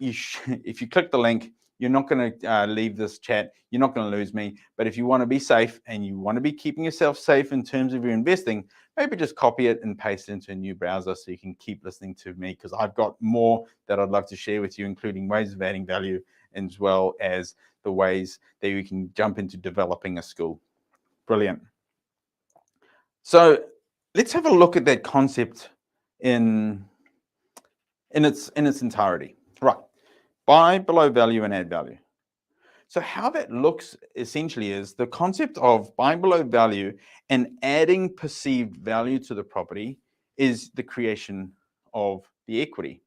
If you click the link, you're not going to leave this chat. You're not going to lose me. But if you want to be safe and you want to be keeping yourself safe in terms of your investing, maybe just copy it and paste it into a new browser so you can keep listening to me, because I've got more that I'd love to share with you, including ways of adding value as well as the ways that you can jump into developing a skill. Brilliant. So let's have a look at that concept in its entirety. Right. Buy below value and add value. So how that looks essentially is the concept of buying below value and adding perceived value to the property is the creation of the equity.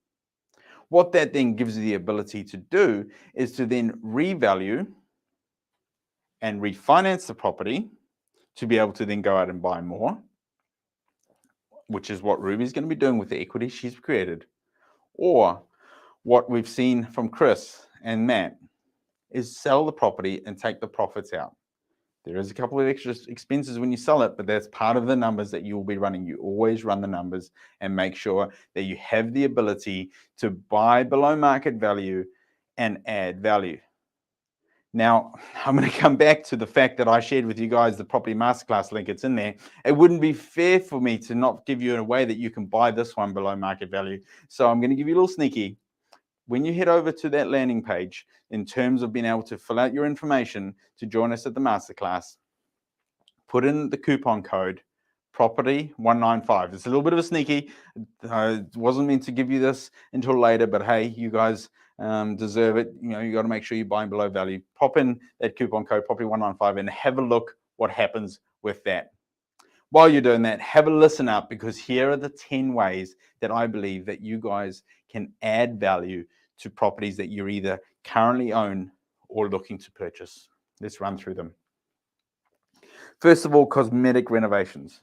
What that then gives you the ability to do is to then revalue and refinance the property to be able to then go out and buy more, which is what Ruby's going to be doing with the equity she's created. Or what we've seen from Chris and Matt is sell the property and take the profits out. There is a couple of extra expenses when you sell it, but that's part of the numbers that you will be running. You always run the numbers and make sure that you have the ability to buy below market value and add value. Now, I'm going to come back to the fact that I shared with you guys the property masterclass link. It's in there. It wouldn't be fair for me to not give you a way that you can buy this one below market value. So I'm going to give you a little sneaky. When you head over to that landing page, in terms of being able to fill out your information to join us at the masterclass, put in the coupon code property195. It's a little bit of a sneaky. It wasn't meant to give you this until later, but hey, you guys deserve it. You know, you got to make sure you're buying below value. Pop in that coupon code property195 and have a look what happens with that. While you're doing that, have a listen up, because here are the 10 ways that I believe that you guys can add value to properties that you either currently own or looking to purchase. Let's run through them. First of all, cosmetic renovations.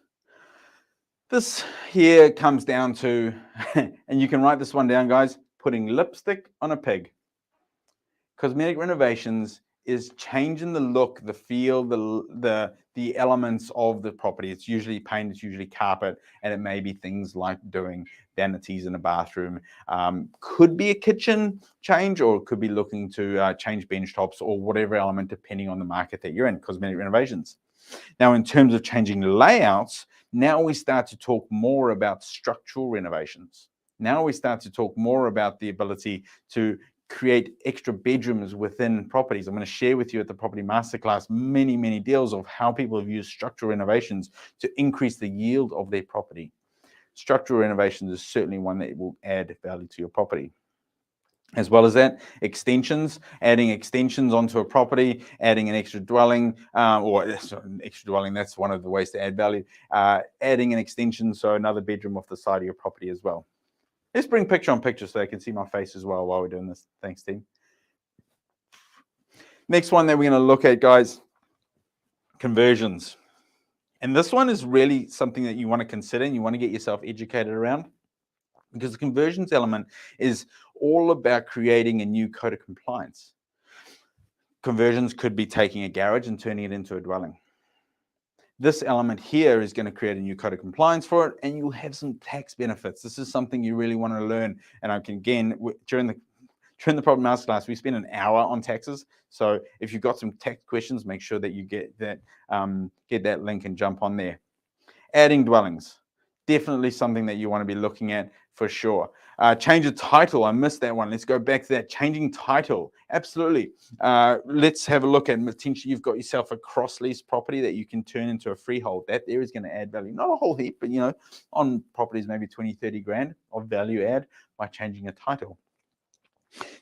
This here comes down to, and you can write this one down, guys, putting lipstick on a pig. Cosmetic renovations is changing the look, the feel, the elements of the property. It's usually paint, it's usually carpet, and it may be things like doing vanities in a bathroom. Could be a kitchen change, or it could be looking to change bench tops or whatever element, depending on the market that you're in. Cosmetic renovations. Now, in terms of changing layouts, now we start to talk more about structural renovations. Now we start to talk more about the ability to create extra bedrooms within properties. I'm going to share with you at the Property Masterclass many deals of how people have used structural renovations to increase the yield of their property. Structural renovations is certainly one that will add value to your property. As well as that, extensions, adding extensions onto a property, adding an extra dwelling, extra dwelling, that's one of the ways to add value. Adding an extension, so another bedroom off the side of your property as well. Let's bring picture on picture so they can see my face as well while we're doing this. Thanks, team. Next one that we're going to look at, guys, conversions. And this one is really something that you want to consider and you want to get yourself educated around, because the conversions element is all about creating a new code of compliance. Conversions could be taking a garage and turning it into a dwelling. This element here is going to create a new code of compliance for it, and you'll have some tax benefits. This is something you really want to learn. And I can, again, during the Property Masterclass, we spend an hour on taxes. So if you've got some tax questions, make sure that you get that link and jump on there. Adding dwellings, definitely something that you want to be looking at for sure. Change of title, I missed that one. Let's go back to that. Changing title, absolutely. Let's have a look at potentially you've got yourself a cross-lease property that you can turn into a freehold. That there is going to add value. Not a whole heap, but on properties maybe 20, 30 grand of value add by changing a title.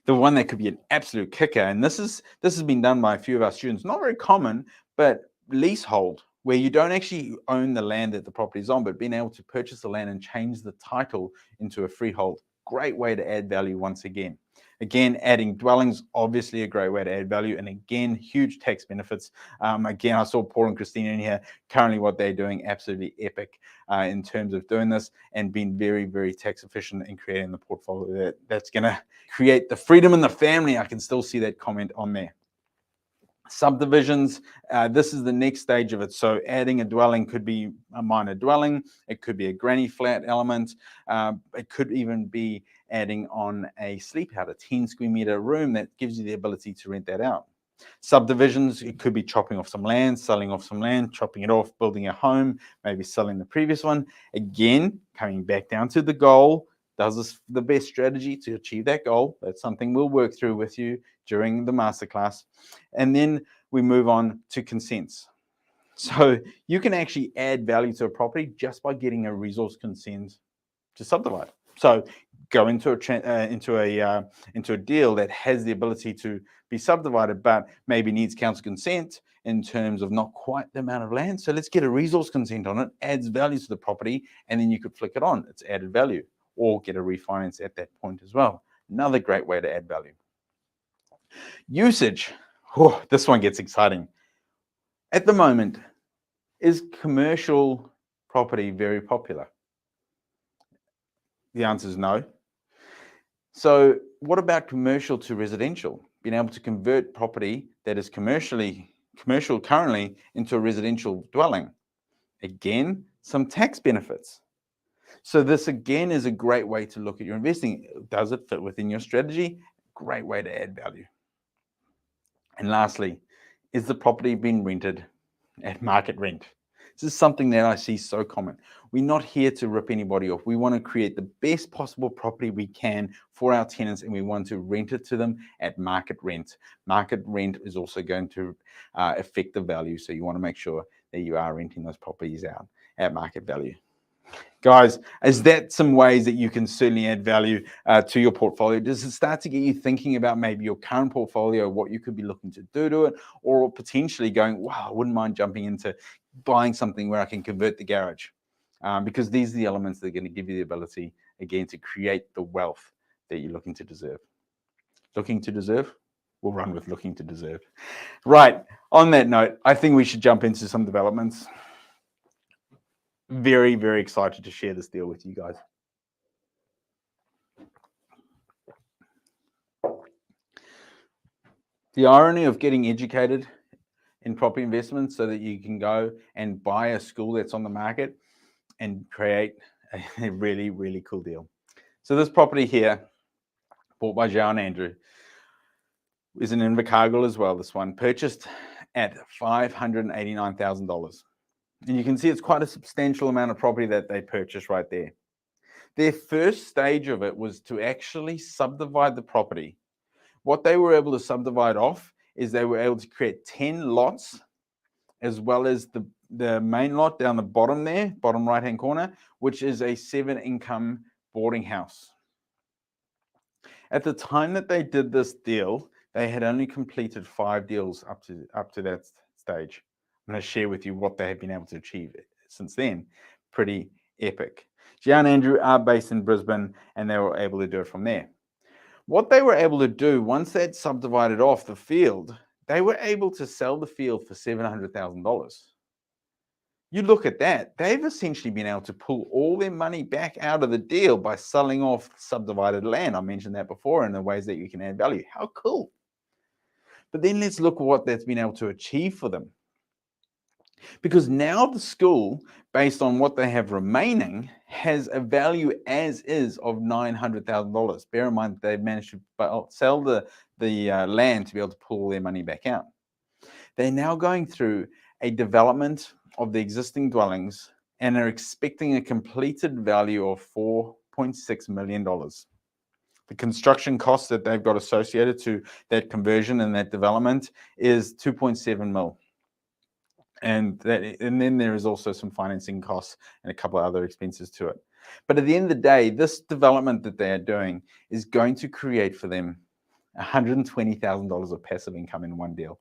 The one that could be an absolute kicker, and this has been done by a few of our students, not very common, but leasehold. where you don't actually own the land that the property is on, but being able to purchase the land and change the title into a freehold. Great way to add value once again. Again, adding dwellings, obviously a great way to add value. And again, huge tax benefits. Again, I saw Paul and Christina in here. Currently what they're doing, absolutely epic in terms of doing this and being very, very tax efficient in creating the portfolio that's going to create the freedom in the family. I can still see that comment on there. Subdivisions, this is the next stage of it. So adding a dwelling could be a minor dwelling, it could be a granny flat element, it could even be adding on a sleep out, a 10 square meter room that gives you the ability to rent that out. Subdivisions, it could be chopping off some land, selling off some land, chopping it off, building a home, maybe selling the previous one. Again, coming back down to the goal. Does this the best strategy to achieve that goal? That's something we'll work through with you during the masterclass. And then we move on to consents. So you can actually add value to a property just by getting a resource consent to subdivide. So go into a deal that has the ability to be subdivided, but maybe needs council consent in terms of not quite the amount of land. So let's get a resource consent on it, adds value to the property, and then you could flick it on. It's added value, or get a refinance at that point as well. Another great way to add value. Usage. Oh, this one gets exciting. At the moment, is commercial property very popular? The answer is no. So what about commercial to residential? Being able to convert property that is commercial currently into a residential dwelling. Again, some tax benefits. So this again is a great way to look at your investing. Does it fit within your strategy? Great way to add value. And lastly, is the property being rented at market rent? This is something that I see so common. We're not here to rip anybody off. We want to create the best possible property we can for our tenants, and we want to rent it to them at market rent. Market rent is also going to affect the value, so you want to make sure that you are renting those properties out at market value. Guys, is that some ways that you can certainly add value to your portfolio? Does it start to get you thinking about maybe your current portfolio, what you could be looking to do to it, or potentially going, wow, I wouldn't mind jumping into buying something where I can convert the garage? Because these are the elements that are going to give you the ability, again, to create the wealth that you're looking to deserve. Looking to deserve? We'll run with looking to deserve. Right, on that note, I think we should jump into some developments. Very, very excited to share this deal with you guys. The irony of getting educated in property investments so that you can go and buy a school that's on the market and create a really, really cool deal. So this property here, bought by Jono and Andrew, is in Invercargill as well, this one, purchased at $589,000. And you can see it's quite a substantial amount of property that they purchased right there. Their first stage of it was to actually subdivide the property. What they were able to subdivide off is they were able to create 10 lots, as well as the main lot down the bottom there, bottom right-hand corner, which is a 7-income boarding house. At the time that they did this deal, they had only completed 5 deals up to that stage. I'm going to share with you what they have been able to achieve since then. Pretty epic. Jono and Andrew are based in Brisbane, and they were able to do it from there. What they were able to do, once they'd subdivided off the field, they were able to sell the field for $700,000. You look at that, they've essentially been able to pull all their money back out of the deal by selling off subdivided land. I mentioned that before, and the ways that you can add value. How cool. But then let's look at what that's been able to achieve for them. Because now the school, based on what they have remaining, has a value as is of $900,000. Bear in mind they've managed to sell the land to be able to pull their money back out. They're now going through a development of the existing dwellings and are expecting a completed value of $4.6 million. The construction costs that they've got associated to that conversion and that development is $2.7 million. And then there is also some financing costs and a couple of other expenses to it. But at the end of the day, this development that they are doing is going to create for them $120,000 of passive income in one deal.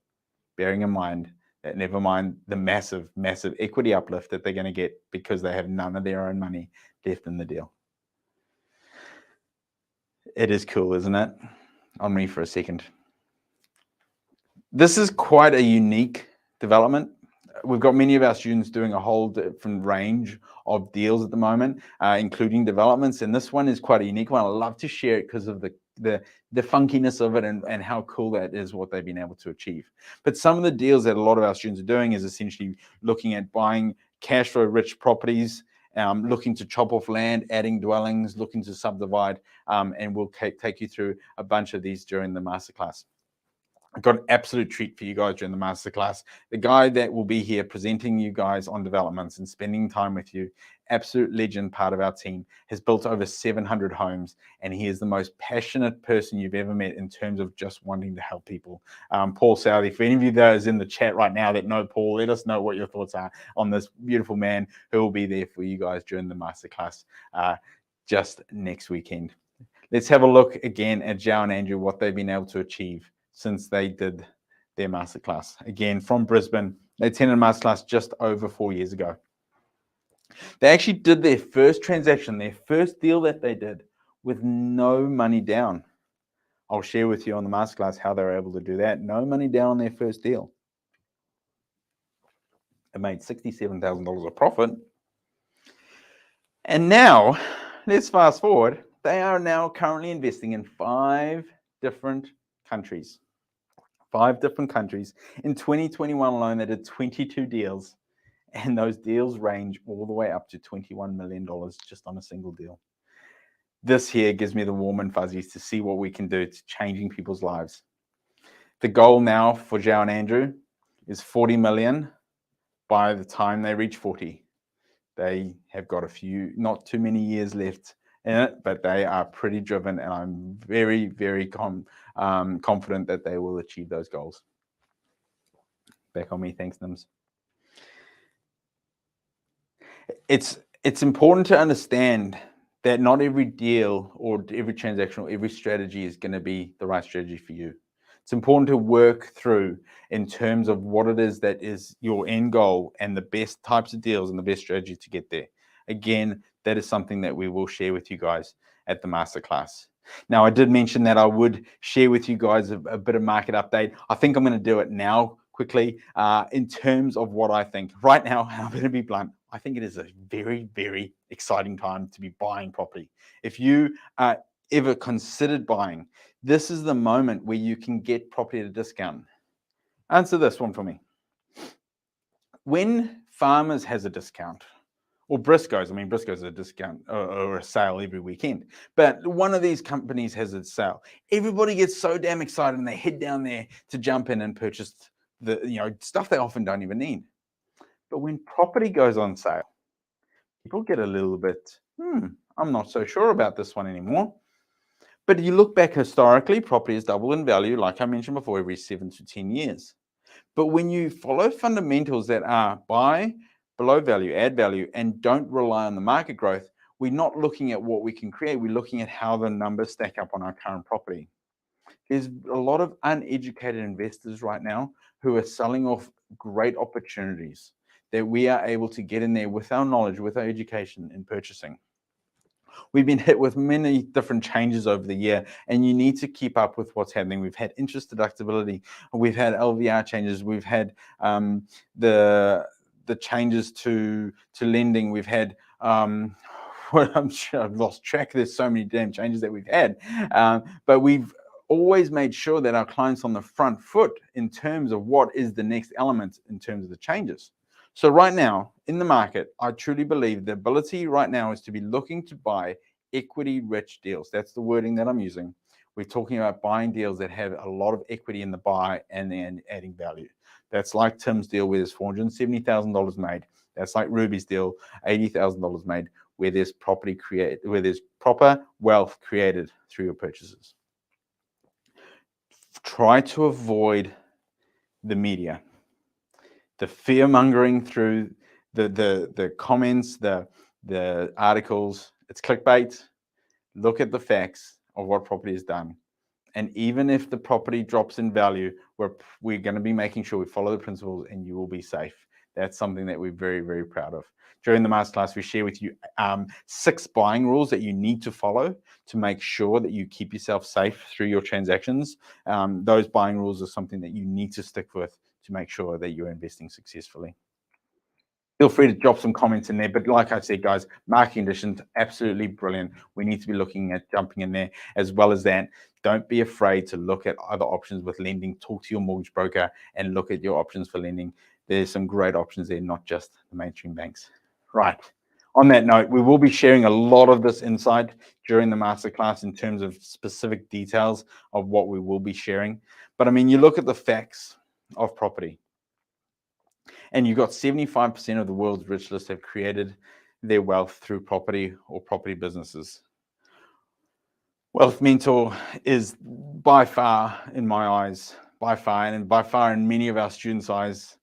Bearing in mind Never mind the massive, massive equity uplift that they're going to get because they have none of their own money left in the deal. It is cool, isn't it? On me for a second. This is quite a unique development. We've got many of our students doing a whole different range of deals at the moment, including developments. And this one is quite a unique one. I love to share it because of the funkiness of it and how cool that is, what they've been able to achieve. But some of the deals that a lot of our students are doing is essentially looking at buying cash flow rich properties, looking to chop off land, adding dwellings, looking to subdivide, and we'll take you through a bunch of these during the masterclass. I've got an absolute treat for you guys during the masterclass. The guy that will be here presenting you guys on developments and spending time with you, absolute legend, part of our team, has built over 700 homes, and he is the most passionate person you've ever met in terms of just wanting to help people. Paul Southey, for any of you that is in the chat right now that know Paul, let us know what your thoughts are on this beautiful man who will be there for you guys during the masterclass just next weekend. Let's have a look again at Joe and Andrew, what they've been able to achieve since they did their masterclass. Again, from Brisbane, they attended a masterclass just over 4 years ago. They actually did their first transaction, their first deal that they did with no money down. I'll share with you on the masterclass how they were able to do that. No money down on their first deal. They made $67,000 of profit. And now, let's fast forward. They are now currently investing in 5 different countries. 5 different countries. In 2021 alone, they did 22 deals, and those deals range all the way up to $21 million just on a single deal. This here gives me the warm and fuzzies to see what we can do to changing people's lives. The goal now for Joe and Andrew is 40 million by the time they reach 40. They have got a few, not too many years left in it, but they are pretty driven, and I'm very, very confident that they will achieve those goals. Back on me, thanks, Nims. It's important to understand that not every deal or every transaction or every strategy is going to be the right strategy for you. It's important to work through in terms of what it is that is your end goal and the best types of deals and the best strategy to get there. Again, that is something that we will share with you guys at the masterclass. Now, I did mention that I would share with you guys a bit of market update. I think I'm going to do it now quickly in terms of what I think. Right now, I'm going to be blunt. I think it is a very, very exciting time to be buying property. If you ever considered buying, this is the moment where you can get property at a discount. Answer this one for me. When Farmers has a discount, or Briscoes, I mean, Briscoes is a discount or a sale every weekend, but one of these companies has a sale, everybody gets so damn excited and they head down there to jump in and purchase the stuff they often don't even need. But when property goes on sale, people get a little bit, I'm not so sure about this one anymore. But you look back historically, property has doubled in value, like I mentioned before, every 7 to 10 years. But when you follow fundamentals that are buy below value, add value, and don't rely on the market growth, we're not looking at what we can create. We're looking at how the numbers stack up on our current property. There's a lot of uneducated investors right now who are selling off great opportunities that we are able to get in there with our knowledge, with our education in purchasing. We've been hit with many different changes over the year, and you need to keep up with what's happening. We've had interest deductibility, we've had LVR changes, we've had the changes to lending, we've had I'm sure I've lost track. There's so many damn changes that we've had, but we've always made sure that our clients on the front foot in terms of what is the next element in terms of the changes. So right now in the market, I truly believe the ability right now is to be looking to buy equity rich deals. That's the wording that I'm using. We're talking about buying deals that have a lot of equity in the buy and then adding value. That's like Tim's deal where there's $470,000 made. That's like Ruby's deal, $80,000 made, where there's property created, where there's proper wealth created through your purchases. Try to avoid the media, the fear mongering through the comments, the articles. It's clickbait. Look at the facts of what property is done. And even if the property drops in value, we're going to be making sure we follow the principles and you will be safe. That's something that we're very, very proud of. During the masterclass, we share with you 6 buying rules that you need to follow to make sure that you keep yourself safe through your transactions. Those buying rules are something that you need to stick with to make sure that you're investing successfully. Feel free to drop some comments in there. But like I said, guys, market conditions, absolutely brilliant. We need to be looking at jumping in there. As well as that, don't be afraid to look at other options with lending. Talk to your mortgage broker and look at your options for lending. There's some great options there, not just the mainstream banks. Right. On that note, we will be sharing a lot of this insight during the masterclass in terms of specific details of what we will be sharing. But I mean, you look at the facts of property, and you've got 75% of the world's rich list have created their wealth through property or property businesses. Wealth Mentor is by far, in my eyes, by far in many of our students' eyes,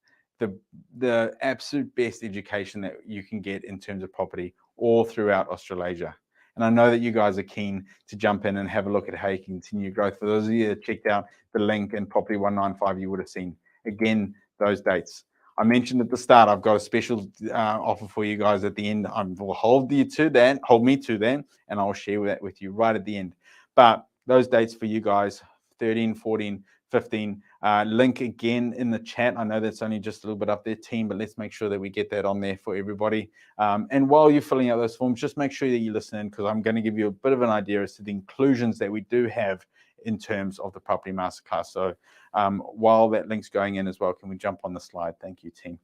the absolute best education that you can get in terms of property all throughout Australasia. And I know that you guys are keen to jump in and have a look at how you can continue growth. For those of you that checked out the link in Property 195, you would have seen, again, those dates. I mentioned at the start, I've got a special offer for you guys at the end. I will hold me to that, and I'll share that with you right at the end. But those dates for you guys, 13, 14, 15, link again in the chat. I know that's only just a little bit up there, team, but let's make sure that we get that on there for everybody. And while you're filling out those forms, just make sure that you listen in, because I'm going to give you a bit of an idea as to the inclusions that we do have in terms of the property masterclass. So while that link's going in as well, can we jump on the slide? Thank you, team.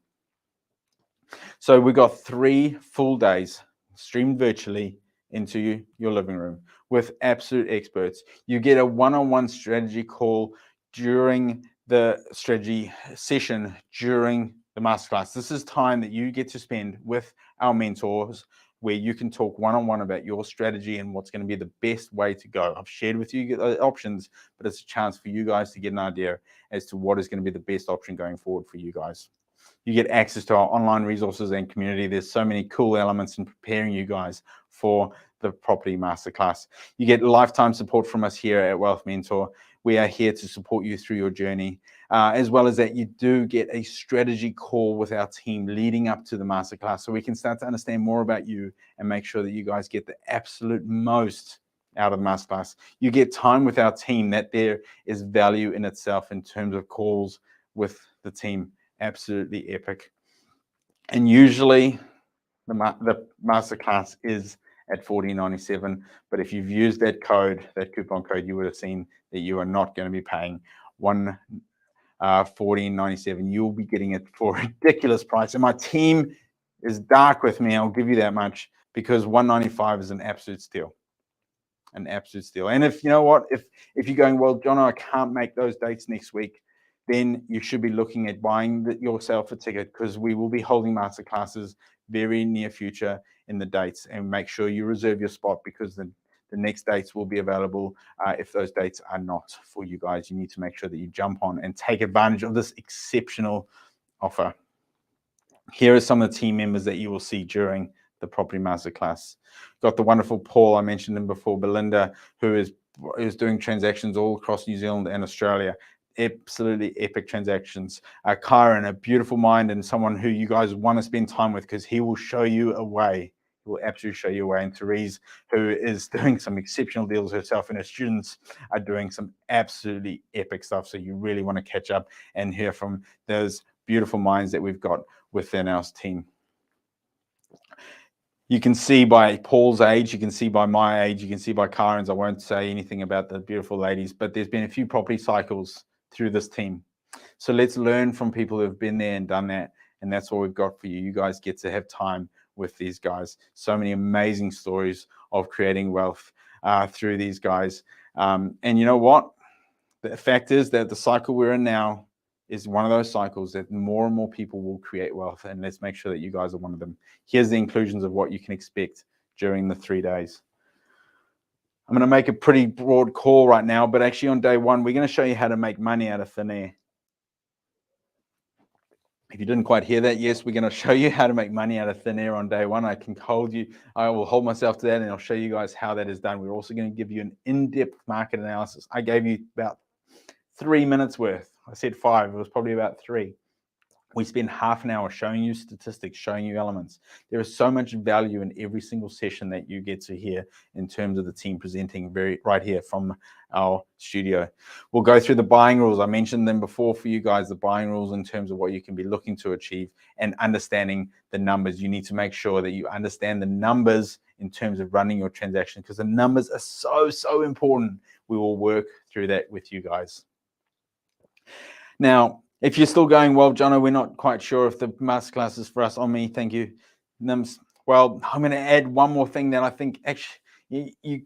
So we've got 3 full days streamed virtually into your living room with absolute experts. You get a one-on-one strategy call during the strategy session during the masterclass. This is time that you get to spend with our mentors, where you can talk one-on-one about your strategy and what's going to be the best way to go. I've shared with you the options, but it's a chance for you guys to get an idea as to what is going to be the best option going forward for you guys. You get access to our online resources and community. There's so many cool elements in preparing you guys for the property masterclass. You get lifetime support from us here at Wealth Mentor. We are here to support you through your journey. As well as that, you do get a strategy call with our team leading up to the masterclass, so we can start to understand more about you and make sure that you guys get the absolute most out of the masterclass. You get time with our team that there is value in itself in terms of calls with the team. Absolutely epic. And usually the masterclass is at $14.97, but if you've used that coupon code, you would have seen that you are not going to be paying $14.97. You'll be getting it for a ridiculous price. And my team is dark with me, I'll give you that much, because $195 is an absolute steal. An absolute steal. And if you know what, if you're going, well, Jono, I can't make those dates next week, then you should be looking at buying yourself a ticket, because we will be holding masterclasses very near future in the dates, and make sure you reserve your spot, because the next dates will be available. If those dates are not for you guys, you need to make sure that you jump on and take advantage of this exceptional offer. Here are some of the team members that you will see during the property masterclass. Got the wonderful Paul, I mentioned him before, Belinda, who is doing transactions all across New Zealand and Australia. Absolutely epic transactions. Kyron, a beautiful mind and someone who you guys want to spend time with, because he will show you a way. He will absolutely show you a way. And Therese, who is doing some exceptional deals herself, and her students are doing some absolutely epic stuff. So you really want to catch up and hear from those beautiful minds that we've got within our team. You can see by Paul's age, you can see by my age, you can see by Kyron's. I won't say anything about the beautiful ladies, but there's been a few property cycles through this team. So let's learn from people who have been there and done that. And that's what we've got for you. You guys get to have time with these guys. So many amazing stories of creating wealth through these guys. And you know what? The fact is that the cycle we're in now is one of those cycles that more and more people will create wealth. And let's make sure that you guys are one of them. Here's the inclusions of what you can expect during the 3 days. I'm going to make a pretty broad call right now, but actually on day 1, we're going to show you how to make money out of thin air. If you didn't quite hear that, yes, we're going to show you how to make money out of thin air on day 1. I will hold myself to that, and I'll show you guys how that is done. We're also going to give you an in-depth market analysis. I gave you about 3 minutes worth. I said 5, it was probably about 3. We spend half an hour showing you statistics, showing you elements. There is so much value in every single session that you get to hear in terms of the team presenting right here from our studio. We'll go through the buying rules. I mentioned them before for you guys, the buying rules in terms of what you can be looking to achieve and understanding the numbers. You need to make sure that you understand the numbers in terms of running your transaction, because the numbers are so important. We will work through that with you guys. Now, if you're still going, well, Jono, we're not quite sure if the masterclass is for us. On me, thank you. Well, I'm going to add one more thing that I think actually you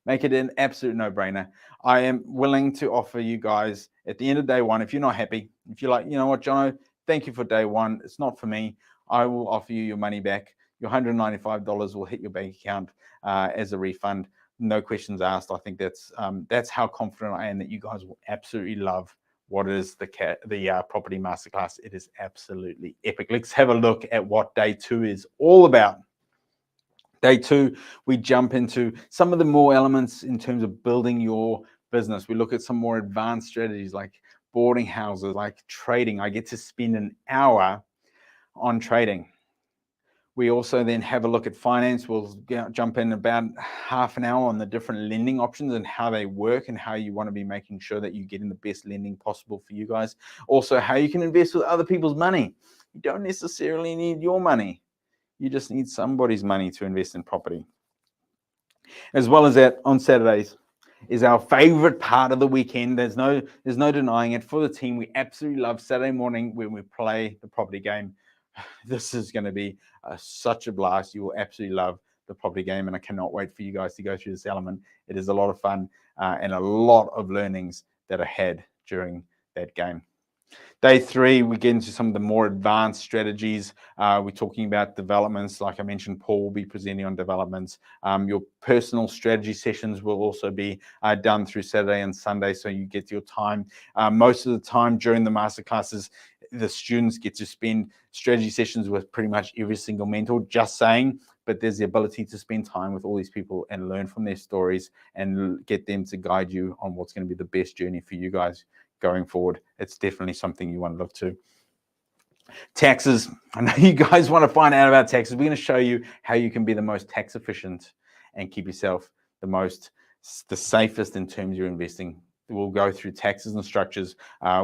make it an absolute no-brainer. I am willing to offer you guys at the end of day one, if you're not happy, if you're like, you know what, Jono, thank you for day one, it's not for me, I will offer you your money back. Your $195 will hit your bank account as a refund. No questions asked. I think that's how confident I am that you guys will absolutely love what is the property masterclass. It is absolutely epic. Let's have a look at what day 2 is all about. Day 2, we jump into some of the more elements in terms of building your business. We look at some more advanced strategies like boarding houses, like trading. I get to spend an hour on trading. We also then have a look at finance. We'll jump in about half an hour on the different lending options and how they work and how you want to be making sure that you're getting the best lending possible for you guys. Also, how you can invest with other people's money. You don't necessarily need your money. You just need somebody's money to invest in property. As well as that, on Saturdays is our favorite part of the weekend. There's no denying it. For the team, we absolutely love Saturday morning when we play the property game. This is going to be such a blast. You will absolutely love the property game, and I cannot wait for you guys to go through this element. It is a lot of fun and a lot of learnings that are had during that game. Day 3, we get into some of the more advanced strategies. We're talking about developments. Like I mentioned, Paul will be presenting on developments. Your personal strategy sessions will also be done through Saturday and Sunday, so you get your time. Most of the time during the masterclasses, the students get to spend strategy sessions with pretty much every single mentor, just saying, but there's the ability to spend time with all these people and learn from their stories and get them to guide you on what's going to be the best journey for you guys going forward. It's definitely something you want to look to. Taxes. I know you guys want to find out about taxes. We're going to show you how you can be the most tax efficient and keep yourself the safest in terms of your investing. We'll go through taxes and structures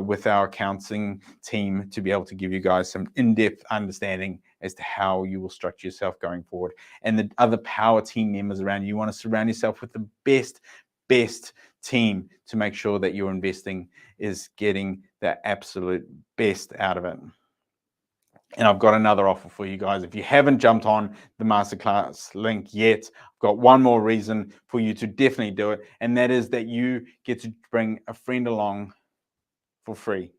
with our accounting team to be able to give you guys some in-depth understanding as to how you will structure yourself going forward. And the other power team members around you, you want to surround yourself with the best team to make sure that your investing is getting the absolute best out of it. And I've got another offer for you guys. If you haven't jumped on the masterclass link yet, I've got one more reason for you to definitely do it. And that is that you get to bring a friend along for free.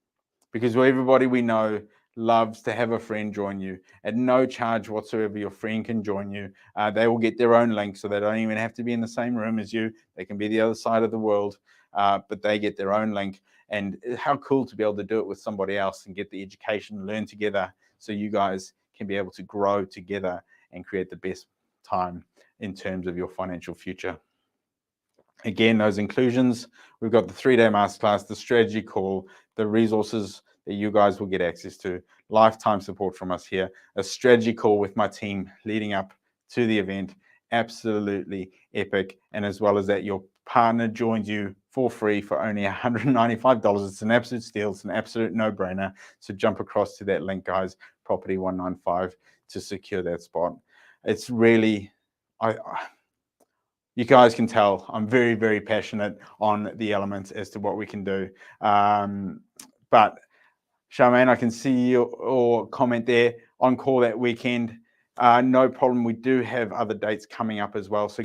Because everybody we know loves to have a friend join you. At no charge whatsoever, your friend can join you. They will get their own link, so they don't even have to be in the same room as you. They can be the other side of the world, but they get their own link. And how cool to be able to do it with somebody else and get the education, learn together, so you guys can be able to grow together and create the best time in terms of your financial future. Again, those inclusions, we've got the 3-day masterclass, the strategy call, the resources that you guys will get access to, lifetime support from us here, a strategy call with my team leading up to the event, absolutely epic. And as well as that, your partner joins you for free for only $195. It's an absolute steal. It's an absolute no-brainer. So jump across to that link, guys, Property 195, to secure that spot. It's really, you guys can tell I'm very, very passionate on the elements as to what we can do. But Charmaine, I can see your comment there, on call that weekend. No problem. We do have other dates coming up as well. So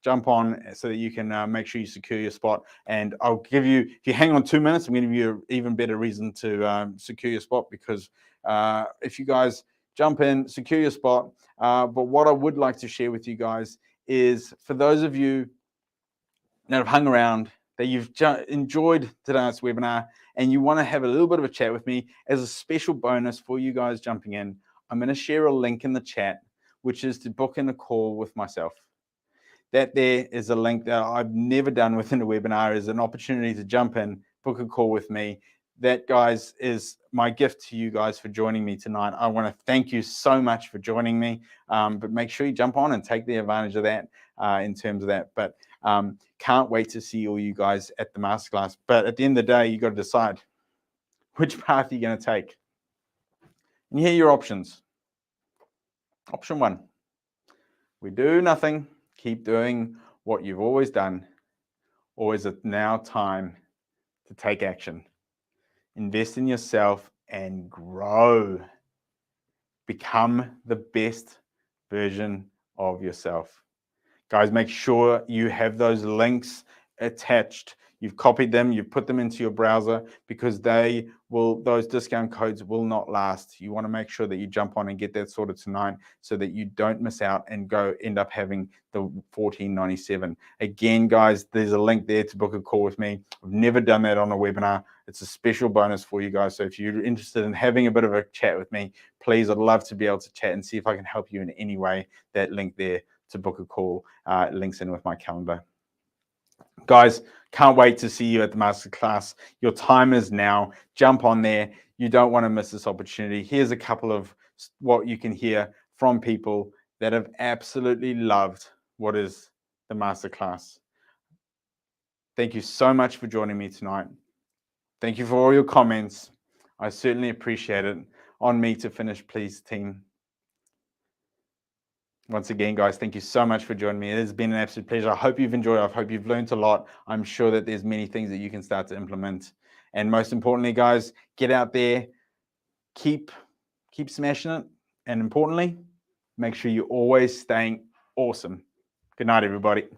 jump on so that you can make sure you secure your spot. And I'll give you, if you hang on 2 minutes, I'm going to give you an even better reason to secure your spot, because if you guys jump in, secure your spot. But what I would like to share with you guys is, for those of you that have hung around, that you've enjoyed today's webinar and you want to have a little bit of a chat with me, as a special bonus for you guys jumping in, I'm going to share a link in the chat, which is to book in a call with myself. That there is a link that I've never done within a webinar, is an opportunity to jump in, book a call with me. that, guys, is my gift to you guys for joining me tonight. I want to thank you so much for joining me, but make sure you jump on and take the advantage of that in terms of that. But can't wait to see all you guys at the masterclass. But at the end of the day, you got to decide which path you're going to take. And here are your options. Option 1, we do nothing, keep doing what you've always done, or is it now time to take action? Invest in yourself and grow. Become the best version of yourself. Guys, make sure you have those links attached. You've copied them, you've put them into your browser, because those discount codes will not last. You want to make sure that you jump on and get that sorted tonight so that you don't miss out and end up having the $14.97. Again, guys, there's a link there to book a call with me. I've never done that on a webinar. It's a special bonus for you guys. So if you're interested in having a bit of a chat with me, please, I'd love to be able to chat and see if I can help you in any way. That link there to book a call links in with my calendar. Guys, can't wait to see you at the masterclass. Your time is now. Jump on there. You don't want to miss this opportunity. Here's a couple of what you can hear from people that have absolutely loved what is the masterclass. Thank you so much for joining me tonight. Thank you for all your comments. I certainly appreciate it. On me to finish, please, team. Once again, guys, thank you so much for joining me. It has been an absolute pleasure. I hope you've enjoyed. I hope you've learned a lot. I'm sure that there's many things that you can start to implement. And most importantly, guys, get out there, keep smashing it. And importantly, make sure you're always staying awesome. Good night, everybody.